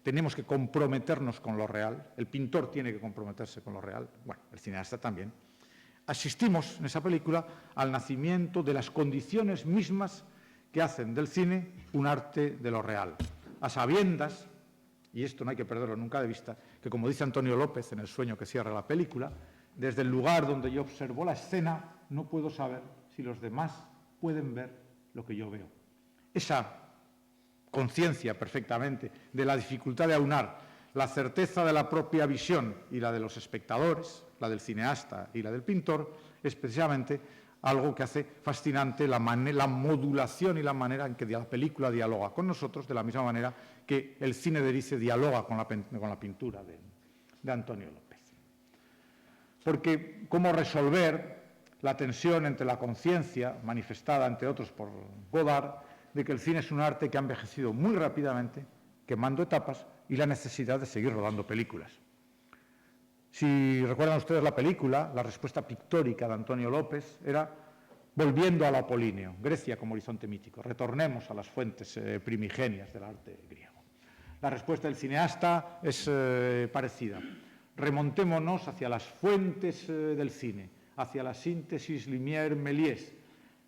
tenemos que comprometernos con lo real, el pintor tiene que comprometerse con lo real, bueno, el cineasta también. Asistimos en esa película al nacimiento de las condiciones mismas que hacen del cine un arte de lo real, a sabiendas, y esto no hay que perderlo nunca de vista, que como dice Antonio López en El sueño que cierra la película, desde el lugar donde yo observo la escena no puedo saber si los demás pueden ver lo que yo veo. Esa conciencia perfectamente de la dificultad de aunar la certeza de la propia visión y la de los espectadores, la del cineasta y la del pintor, es precisamente algo que hace fascinante la modulación y la manera en que la película dialoga con nosotros, de la misma manera que el cine de Erice dialoga con la pintura de Antonio López. Porque cómo resolver la tensión entre la conciencia, manifestada entre otros por Godard, de que el cine es un arte que ha envejecido muy rápidamente, quemando etapas, y la necesidad de seguir rodando películas. Si recuerdan ustedes la película, la respuesta pictórica de Antonio López era volviendo al Apolíneo, Grecia como horizonte mítico, retornemos a las fuentes primigenias del arte griego. La respuesta del cineasta es parecida, remontémonos hacia las fuentes del cine, hacia la síntesis Lumière-Méliès.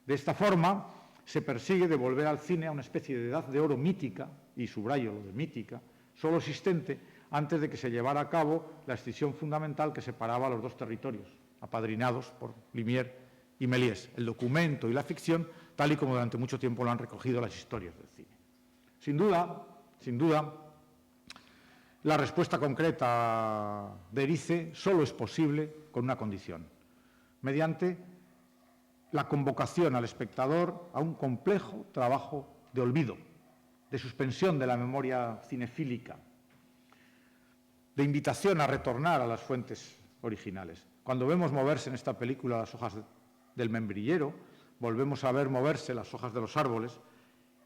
De esta forma se persigue devolver al cine a una especie de edad de oro mítica, y subrayo lo de mítica, solo existente antes de que se llevara a cabo la escisión fundamental que separaba a los dos territorios, apadrinados por Lumière y Méliès, el documento y la ficción, tal y como durante mucho tiempo lo han recogido las historias del cine. Sin duda, la respuesta concreta de Erice solo es posible con una condición, mediante la convocación al espectador a un complejo trabajo de olvido, de suspensión de la memoria cinefílica, de invitación a retornar a las fuentes originales. Cuando vemos moverse en esta película las hojas del membrillero, volvemos a ver moverse las hojas de los árboles,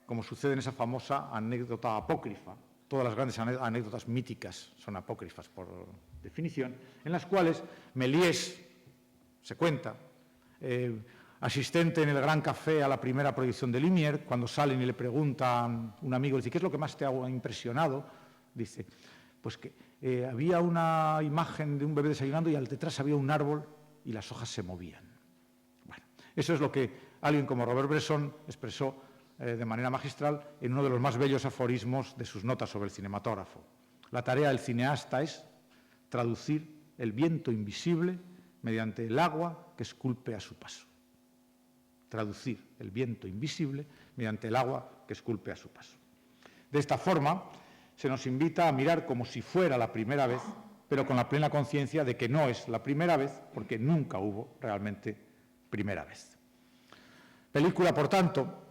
como sucede en esa famosa anécdota apócrifa. Todas las grandes anécdotas míticas son apócrifas por definición, en las cuales Méliès, se cuenta, asistente en el Gran Café a la primera proyección de Lumière, cuando salen y le preguntan un amigo, dice, ¿qué es lo que más te ha impresionado? Dice, pues que había una imagen de un bebé desayunando y al detrás había un árbol y las hojas se movían. Bueno, eso es lo que alguien como Robert Bresson expresó de manera magistral en uno de los más bellos aforismos de sus notas sobre el cinematógrafo. La tarea del cineasta es traducir el viento invisible mediante el agua que esculpe a su paso. Traducir el viento invisible mediante el agua que esculpe a su paso. De esta forma, se nos invita a mirar como si fuera la primera vez, pero con la plena conciencia de que no es la primera vez, porque nunca hubo realmente primera vez. Película, por tanto,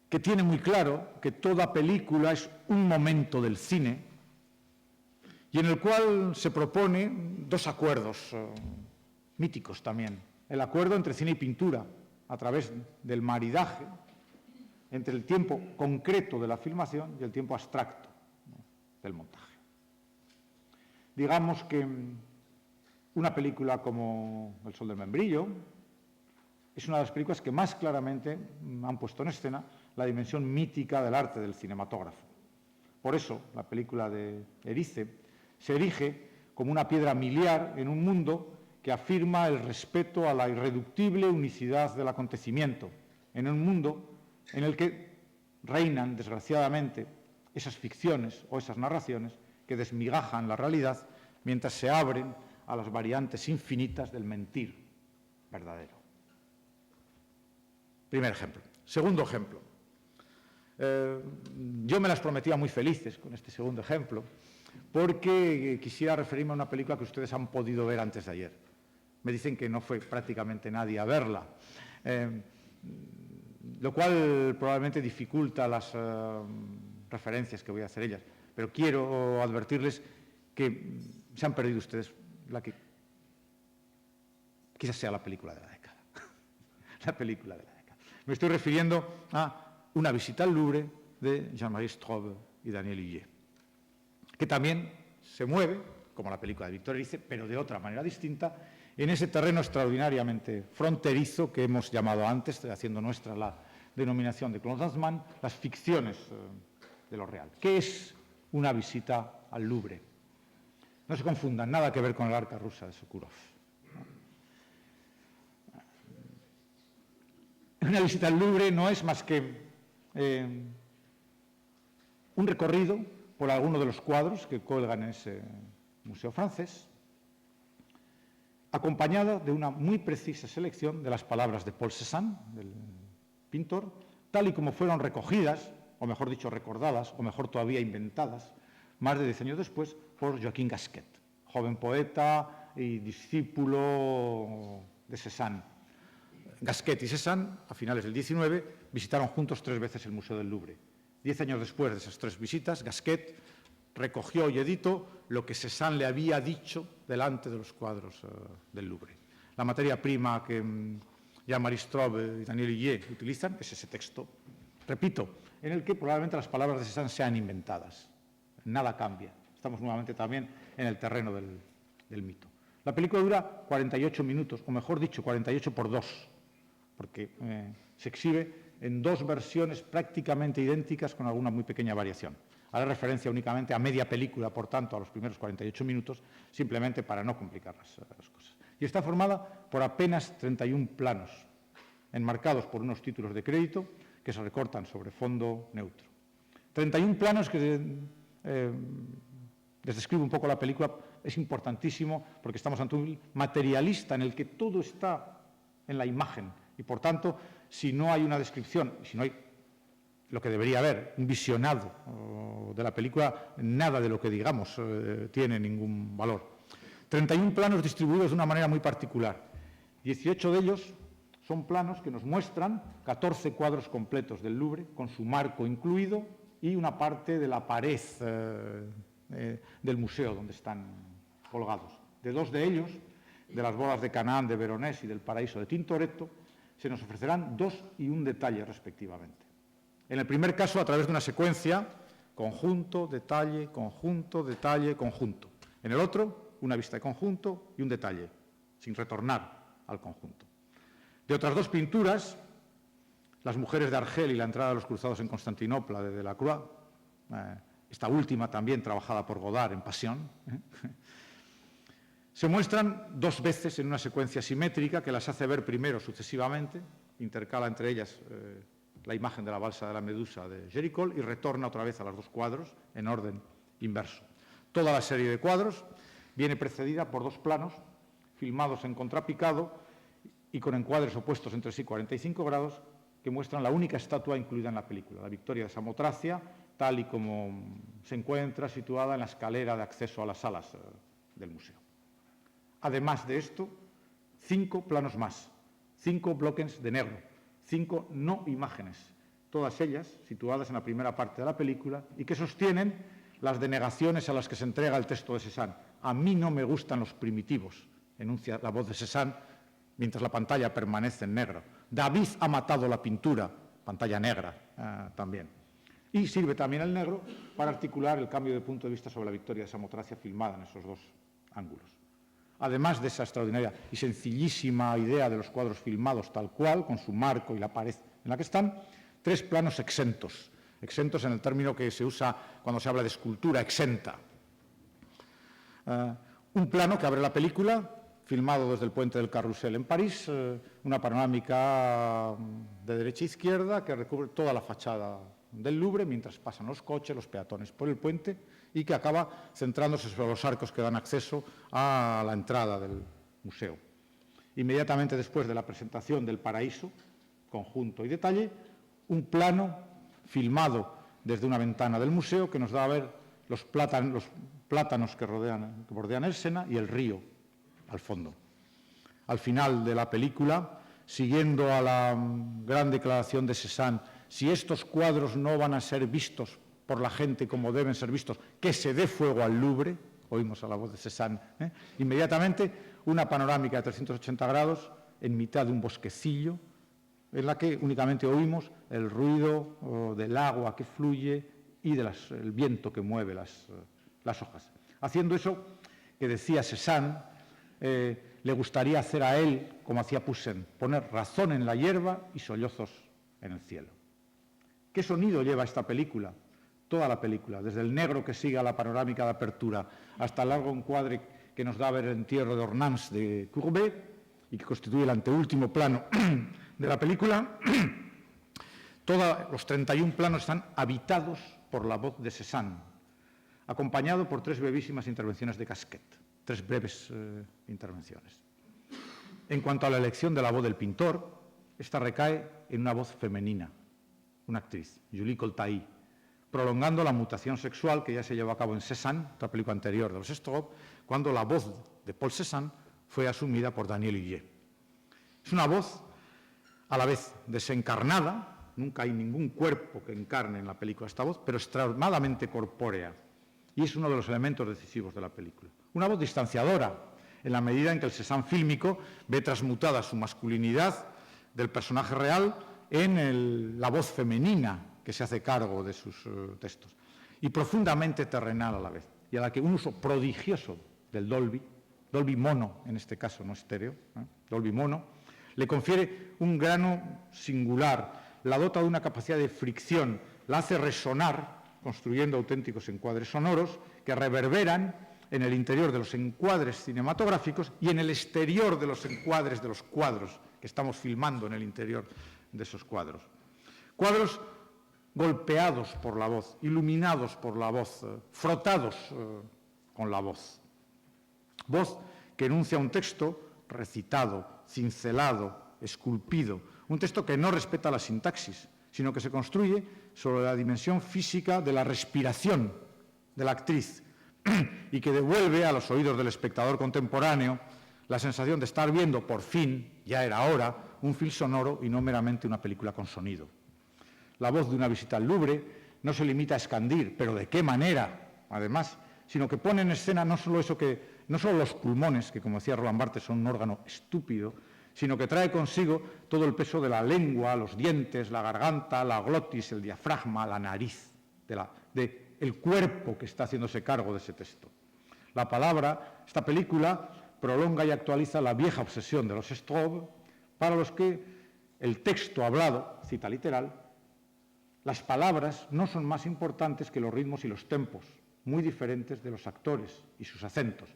que tiene muy claro que toda película es un momento del cine y en el cual se proponen dos acuerdos míticos también. El acuerdo entre cine y pintura, a través del maridaje entre el tiempo concreto de la filmación y el tiempo abstracto, ¿no?, del montaje. Digamos que una película como El sol del membrillo es una de las películas que más claramente han puesto en escena la dimensión mítica del arte del cinematógrafo. Por eso, la película de Erice se erige como una piedra miliar en un mundo que afirma el respeto a la irreductible unicidad del acontecimiento, en un mundo en el que reinan, desgraciadamente, esas ficciones o esas narraciones que desmigajan la realidad mientras se abren a las variantes infinitas del mentir verdadero. Primer ejemplo. Segundo ejemplo. Yo me las prometía muy felices con este segundo ejemplo, porque quisiera referirme a una película que ustedes han podido ver antes de ayer. Me dicen que no fue prácticamente nadie a verla, lo cual probablemente dificulta las referencias que voy a hacer ellas. Pero quiero advertirles que se han perdido ustedes la que quizás sea la película de la década. La película de la década. Me estoy refiriendo a Una visita al Louvre de Jean-Marie Straub y Daniel Hillier, que también se mueve, como la película de Victor Erice, pero de otra manera distinta, en ese terreno extraordinariamente fronterizo que hemos llamado antes, haciendo nuestra la denominación de Claude Lanzmann, las ficciones de lo real. ¿Qué es Una visita al Louvre? No se confundan, nada que ver con el Arca rusa de Sokurov. Una visita al Louvre no es más que un recorrido por alguno de los cuadros que cuelgan en ese museo francés, acompañada de una muy precisa selección de las palabras de Paul Cézanne, del pintor, tal y como fueron recogidas, o mejor dicho, recordadas, o mejor todavía inventadas, más de 10 años después, por Joaquín Gasquet, joven poeta y discípulo de Cézanne. Gasquet y Cézanne, a finales del 19, visitaron juntos 3 veces el Museo del Louvre. 10 años después de esas 3 visitas, Gasquet recogió y editó lo que Cézanne le había dicho delante de los cuadros del Louvre. La materia prima que Jean-Marie Straub y Daniel Hillier utilizan es ese texto, repito, en el que probablemente las palabras de Cézanne sean inventadas. Nada cambia. Estamos nuevamente también en el terreno del mito. La película dura 48 minutos, o mejor dicho, 48 por 2, porque se exhibe en 2 versiones prácticamente idénticas con alguna muy pequeña variación. Haré referencia únicamente a media película, por tanto, a los primeros 48 minutos, simplemente para no complicar las cosas. Y está formada por apenas 31 planos, enmarcados por unos títulos de crédito que se recortan sobre fondo neutro. 31 planos que les describo un poco la película, es importantísimo porque estamos ante un materialista en el que todo está en la imagen y, por tanto, si no hay una descripción, si no hay lo que debería haber, un visionado de la película, nada de lo que digamos tiene ningún valor. 31 planos distribuidos de una manera muy particular. 18 de ellos son planos que nos muestran 14 cuadros completos del Louvre, con su marco incluido, y una parte de la pared del museo donde están colgados. De 2 de ellos, de las bodas de Canaán de Veronés y del paraíso de Tintoretto, se nos ofrecerán 2 y 1 detalle respectivamente. En el primer caso, a través de una secuencia, conjunto, detalle, conjunto, detalle, conjunto. En el otro, una vista de conjunto y un detalle, sin retornar al conjunto. De otras 2 pinturas, Las mujeres de Argel y La entrada de los cruzados en Constantinopla de Delacroix, esta última también trabajada por Godard en Pasión, se muestran 2 veces en una secuencia simétrica que las hace ver primero sucesivamente, intercala entre ellas la imagen de la balsa de la Medusa de Géricault y retorna otra vez a los 2 cuadros en orden inverso. Toda la serie de cuadros viene precedida por 2 planos filmados en contrapicado y con encuadres opuestos entre sí 45 grados que muestran la única estatua incluida en la película, la Victoria de Samotracia, tal y como se encuentra situada en la escalera de acceso a las salas del museo. Además de esto, 5 planos más, 5 bloques de negro, 5 no imágenes, todas ellas situadas en la primera parte de la película y que sostienen las denegaciones a las que se entrega el texto de Cézanne. A mí no me gustan los primitivos, enuncia la voz de Cézanne, mientras la pantalla permanece en negro. David ha matado la pintura, pantalla negra también. Y sirve también el negro para articular el cambio de punto de vista sobre la Victoria de Samotracia filmada en esos 2 ángulos. Además de esa extraordinaria y sencillísima idea de los cuadros filmados tal cual, con su marco y la pared en la que están, 3 planos exentos. Exentos en el término que se usa cuando se habla de escultura, exenta. Un plano que abre la película, filmado desde el puente del Carrousel en París, una panorámica de derecha a izquierda que recubre toda la fachada del Louvre mientras pasan los coches, los peatones por el puente y que acaba centrándose sobre los arcos que dan acceso a la entrada del museo. Inmediatamente después de la presentación del paraíso, conjunto y detalle, un plano filmado desde una ventana del museo que nos da a ver los plátanos que bordean el Sena y el río al fondo. Al final de la película, siguiendo a la gran declaración de Cézanne, si estos cuadros no van a ser vistos por la gente como deben ser vistos, que se dé fuego al Louvre, oímos a la voz de Cézanne. Inmediatamente, una panorámica de 380 grados en mitad de un bosquecillo, en la que únicamente oímos el ruido del agua que fluye y del viento que mueve las hojas. Haciendo eso, que decía Cézanne, le gustaría hacer a él, como hacía Poussin, poner razón en la hierba y sollozos en el cielo. ¿Qué sonido lleva esta película? Toda la película, desde el negro que sigue a la panorámica de apertura hasta el largo encuadre que nos da a ver el entierro de Ornans de Courbet y que constituye el anteúltimo plano de la película. Todos los 31 planos están habitados por la voz de Cézanne, acompañado por 3 brevísimas intervenciones de Casquet, 3 breves intervenciones. En cuanto a la elección de la voz del pintor, esta recae en una voz femenina, una actriz, Julie Coltaï, prolongando la mutación sexual que ya se llevó a cabo en Cézanne, otra película anterior de los Straub, cuando la voz de Paul Cézanne fue asumida por Daniel Hillier. Es una voz a la vez desencarnada, nunca hay ningún cuerpo que encarne en la película esta voz, pero extremadamente corpórea, y es uno de los elementos decisivos de la película. Una voz distanciadora, en la medida en que el Cézanne fílmico ve transmutada su masculinidad del personaje real en la voz femenina que se hace cargo de sus textos, y profundamente terrenal a la vez, y a la que un uso prodigioso del Dolby mono, en este caso, no estéreo, Dolby mono, le confiere un grano singular, la dota de una capacidad de fricción, la hace resonar, construyendo auténticos encuadres sonoros que reverberan en el interior de los encuadres cinematográficos y en el exterior de los encuadres de los cuadros que estamos filmando en el interior de esos cuadros. Cuadros golpeados por la voz, iluminados por la voz, frotados con la voz. Voz que enuncia un texto recitado, cincelado, esculpido, un texto que no respeta la sintaxis, sino que se construye sobre la dimensión física de la respiración de la actriz y que devuelve a los oídos del espectador contemporáneo la sensación de estar viendo, por fin, ya era hora, un film sonoro y no meramente una película con sonido. La voz de una visita al Louvre no se limita a escandir, pero ¿de qué manera? Además, sino que pone en escena no solo los pulmones, que como decía Roland Barthes son un órgano estúpido, sino que trae consigo todo el peso de la lengua, los dientes, la garganta, la glotis, el diafragma, la nariz, del cuerpo que está haciéndose cargo de ese texto. La palabra, esta película, prolonga y actualiza la vieja obsesión de los Straub, para los que el texto hablado, cita literal, las palabras no son más importantes que los ritmos y los tempos, muy diferentes de los actores y sus acentos,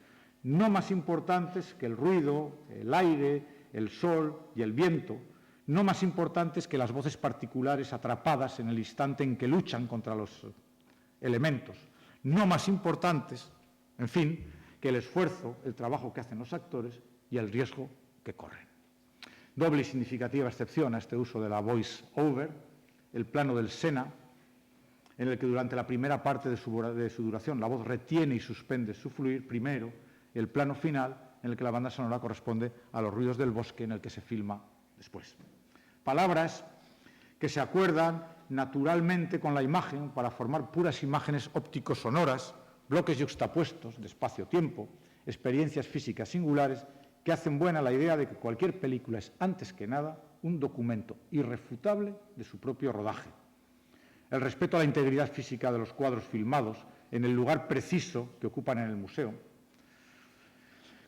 no más importantes que el ruido, el aire, el sol y el viento, no más importantes que las voces particulares atrapadas en el instante en que luchan contra los elementos, no más importantes, en fin, que el esfuerzo, el trabajo que hacen los actores y el riesgo que corren. Doble y significativa excepción a este uso de la voice over, el plano del Sena, en el que durante la primera parte de su duración la voz retiene y suspende su fluir primero, y el plano final, en el que la banda sonora corresponde a los ruidos del bosque en el que se filma después. Palabras que se acuerdan naturalmente con la imagen para formar puras imágenes óptico-sonoras, bloques yuxtapuestos de espacio-tiempo, experiencias físicas singulares que hacen buena la idea de que cualquier película es, antes que nada, un documento irrefutable de su propio rodaje. El respeto a la integridad física de los cuadros filmados en el lugar preciso que ocupan en el museo,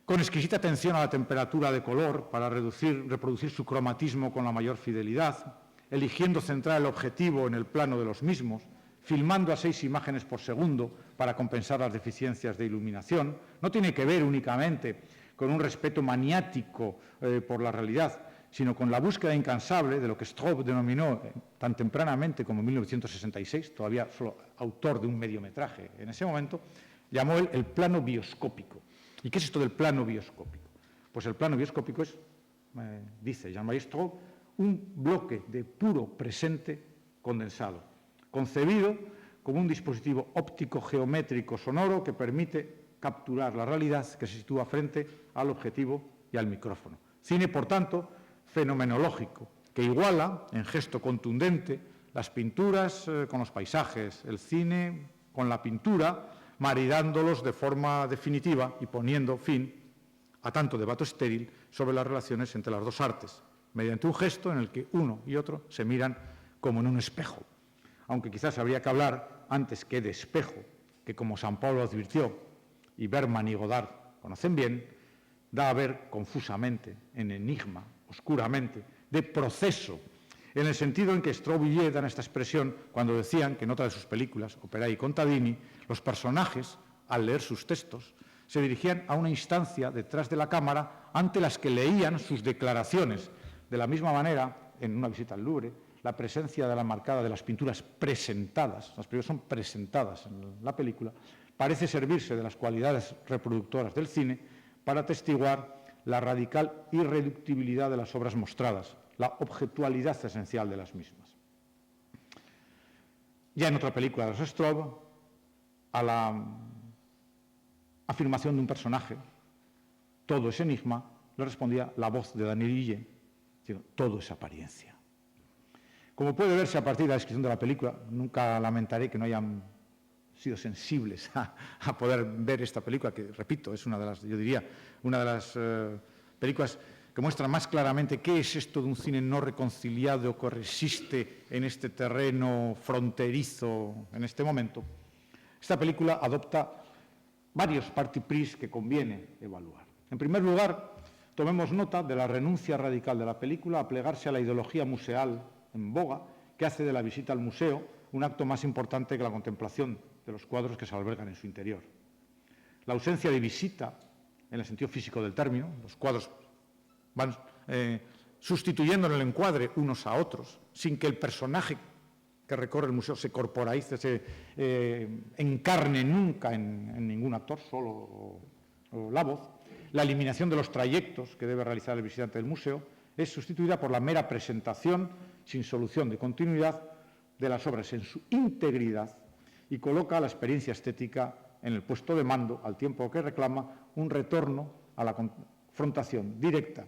con exquisita atención a la temperatura de color para reproducir su cromatismo con la mayor fidelidad, eligiendo centrar el objetivo en el plano de los mismos, filmando a 6 imágenes por segundo para compensar las deficiencias de iluminación, no tiene que ver únicamente con un respeto maniático por la realidad, sino con la búsqueda incansable de lo que Straub denominó tan tempranamente como en 1966, todavía solo autor de un mediometraje en ese momento, llamó él el plano bioscópico. ¿Y qué es esto del plano bioscópico? Pues el plano bioscópico es, dice Jean-Marie Straub, un bloque de puro presente condensado, concebido como un dispositivo óptico geométrico sonoro que permite capturar la realidad que se sitúa frente al objetivo y al micrófono. Cine, por tanto, fenomenológico, que iguala, en gesto contundente, las pinturas con los paisajes, el cine con la pintura, maridándolos de forma definitiva y poniendo fin a tanto debate estéril sobre las relaciones entre las dos artes, mediante un gesto en el que uno y otro se miran como en un espejo. Aunque quizás habría que hablar, antes que de espejo, que como San Pablo advirtió, y Bergman y Godard conocen bien, da a ver confusamente, en enigma, oscuramente, de proceso, en el sentido en que Straub y dan esta expresión cuando decían que en otra de sus películas, Operai y Contadini, los personajes, al leer sus textos, se dirigían a una instancia detrás de la cámara ante las que leían sus declaraciones. De la misma manera, en Una visita al Louvre, la presencia de la marcada de las pinturas presentadas, las películas son presentadas en la película, parece servirse de las cualidades reproductoras del cine para atestiguar la radical irreductibilidad de las obras mostradas, la objetualidad esencial de las mismas. Ya en otra película de los Straub, a la afirmación de un personaje, todo es enigma, le respondía la voz de Daniel Ille, diciendo, todo es apariencia. Como puede verse a partir de la descripción de la película, nunca lamentaré que no hayan sido sensibles a poder ver esta película, que, repito, es una de las, yo diría, una de las películas que muestra más claramente qué es esto de un cine no reconciliado que resiste en este terreno fronterizo en este momento. Esta película adopta varios parti pris que conviene evaluar. En primer lugar, tomemos nota de la renuncia radical de la película a plegarse a la ideología museal en boga, que hace de la visita al museo un acto más importante que la contemplación de los cuadros que se albergan en su interior. La ausencia de visita, en el sentido físico del término, los cuadros van sustituyendo en el encuadre unos a otros, sin que el personaje que recorre el museo se corporalice, se encarne nunca en ningún actor, solo la voz. La eliminación de los trayectos que debe realizar el visitante del museo es sustituida por la mera presentación, sin solución de continuidad, de las obras en su integridad y coloca la experiencia estética en el puesto de mando, al tiempo que reclama un retorno a la confrontación directa,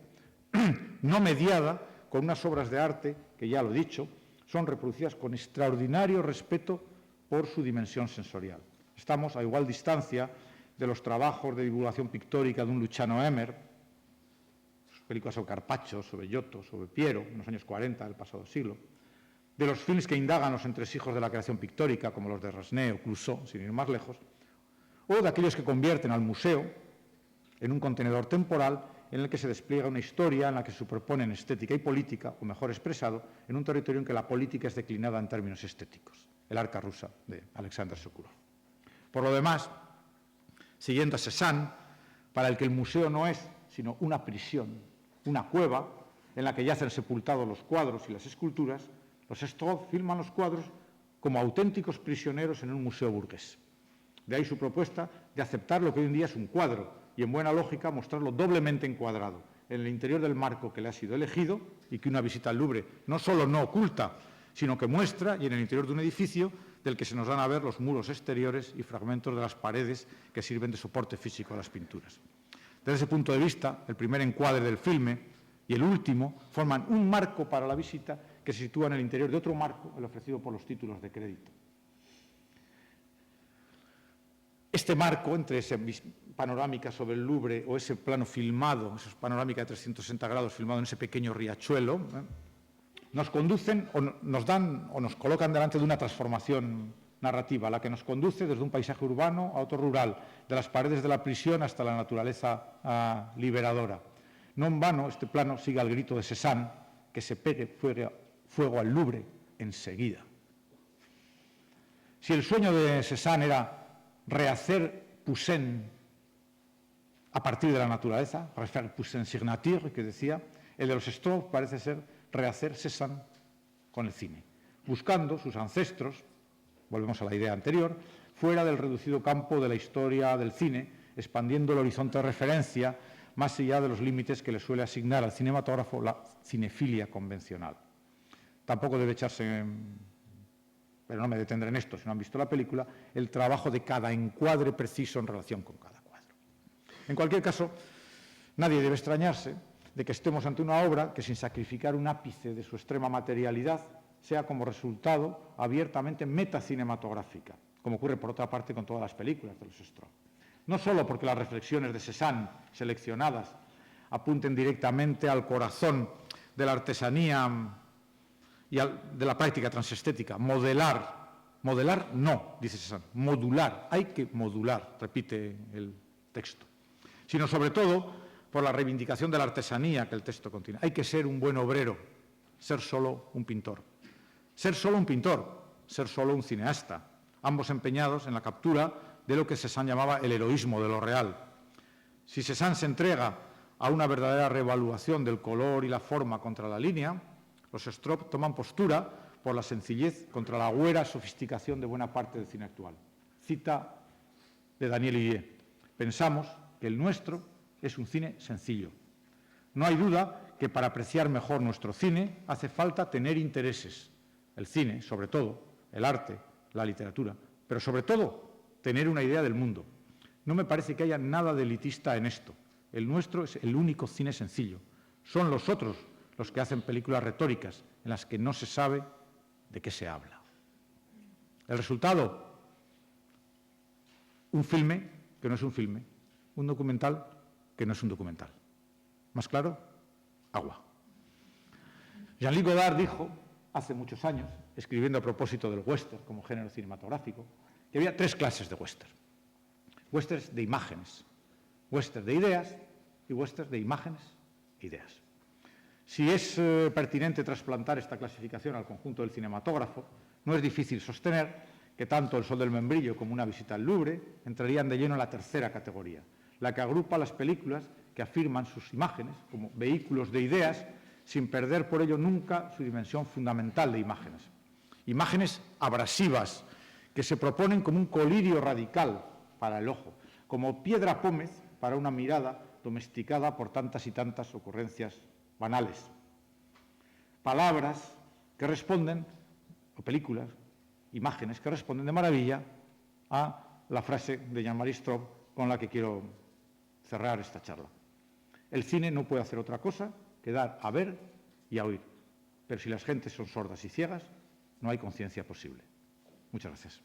no mediada, con unas obras de arte que, ya lo he dicho, son reproducidas con extraordinario respeto por su dimensión sensorial. Estamos a igual distancia de los trabajos de divulgación pictórica de un Luciano Emer, sus películas sobre Carpaccio, sobre Giotto, sobre Piero, en los años 40 del pasado siglo, de los films que indagan los entresijos de la creación pictórica, como los de Resnais o Clouseau, sin ir más lejos, o de aquellos que convierten al museo en un contenedor temporal en el que se despliega una historia en la que se superponen estética y política, o mejor expresado, en un territorio en que la política es declinada en términos estéticos, el arca rusa de Alexander Sokurov. Por lo demás, siguiendo a Cézanne, para el que el museo no es sino una prisión, una cueva en la que yacen sepultados los cuadros y las esculturas, los Straub filman los cuadros como auténticos prisioneros en un museo burgués. De ahí su propuesta de aceptar lo que hoy en día es un cuadro y, en buena lógica, mostrarlo doblemente encuadrado en el interior del marco que le ha sido elegido y que una visita al Louvre no solo no oculta, sino que muestra, y en el interior de un edificio del que se nos dan a ver los muros exteriores y fragmentos de las paredes que sirven de soporte físico a las pinturas. Desde ese punto de vista, el primer encuadre del filme y el último forman un marco para la visita que se sitúa en el interior de otro marco, el ofrecido por los títulos de crédito. Este marco, entre esa panorámica sobre el Louvre o ese plano filmado, esa panorámica de 360 grados filmado en ese pequeño riachuelo, nos conducen o nos dan o nos colocan delante de una transformación narrativa, la que nos conduce desde un paisaje urbano a otro rural, de las paredes de la prisión hasta la naturaleza liberadora. No en vano, este plano sigue al grito de Cézanne, que se pegue fuego al Louvre enseguida. Si el sueño de Cézanne era rehacer Poussin a partir de la naturaleza, refaire Poussin sur nature, que decía, el de los Straub parece ser rehacer Cézanne con el cine, buscando sus ancestros, volvemos a la idea anterior, fuera del reducido campo de la historia del cine, expandiendo el horizonte de referencia más allá de los límites que le suele asignar al cinematógrafo la cinefilia convencional. Tampoco debe echarse, pero no me detendré en esto si no han visto la película, el trabajo de cada encuadre preciso en relación con cada cuadro. En cualquier caso, nadie debe extrañarse de que estemos ante una obra que, sin sacrificar un ápice de su extrema materialidad, sea como resultado abiertamente metacinematográfica, como ocurre por otra parte con todas las películas de los Stroop. No solo porque las reflexiones de Cézanne, seleccionadas, apunten directamente al corazón de la artesanía y de la práctica transestética. Modelar no, dice Cézanne, modular, hay que modular, repite el texto. Sino sobre todo por la reivindicación de la artesanía que el texto contiene. Hay que ser un buen obrero, ser solo un pintor. Ser solo un pintor, ser solo un cineasta, ambos empeñados en la captura de lo que Cézanne llamaba el heroísmo de lo real. Si Cézanne se entrega a una verdadera reevaluación del color y la forma contra la línea, los Stroop toman postura por la sencillez contra la huera sofisticación de buena parte del cine actual. Cita de Daniel Hillier: pensamos que el nuestro es un cine sencillo. No hay duda que para apreciar mejor nuestro cine hace falta tener intereses. El cine, sobre todo, el arte, la literatura, pero sobre todo tener una idea del mundo. No me parece que haya nada de elitista en esto. El nuestro es el único cine sencillo. Son los otros los que hacen películas retóricas en las que no se sabe de qué se habla. El resultado, un filme que no es un filme, un documental que no es un documental. ¿Más claro? Agua. Jean-Luc Godard dijo, hace muchos años, escribiendo a propósito del western como género cinematográfico, que había 3 clases de western. Westerns de imágenes, westerns de ideas y westerns de imágenes e ideas. Si es pertinente trasplantar esta clasificación al conjunto del cinematógrafo, no es difícil sostener que tanto El sol del membrillo como Una visita al Louvre entrarían de lleno en la tercera categoría, la que agrupa las películas que afirman sus imágenes como vehículos de ideas sin perder por ello nunca su dimensión fundamental de imágenes. Imágenes abrasivas que se proponen como un colirio radical para el ojo, como piedra pómez para una mirada domesticada por tantas y tantas ocurrencias banales. Palabras que responden, o películas, imágenes que responden de maravilla a la frase de Jean-Marie Straub con la que quiero cerrar esta charla. El cine no puede hacer otra cosa que dar a ver y a oír, pero si las gentes son sordas y ciegas, no hay conciencia posible. Muchas gracias.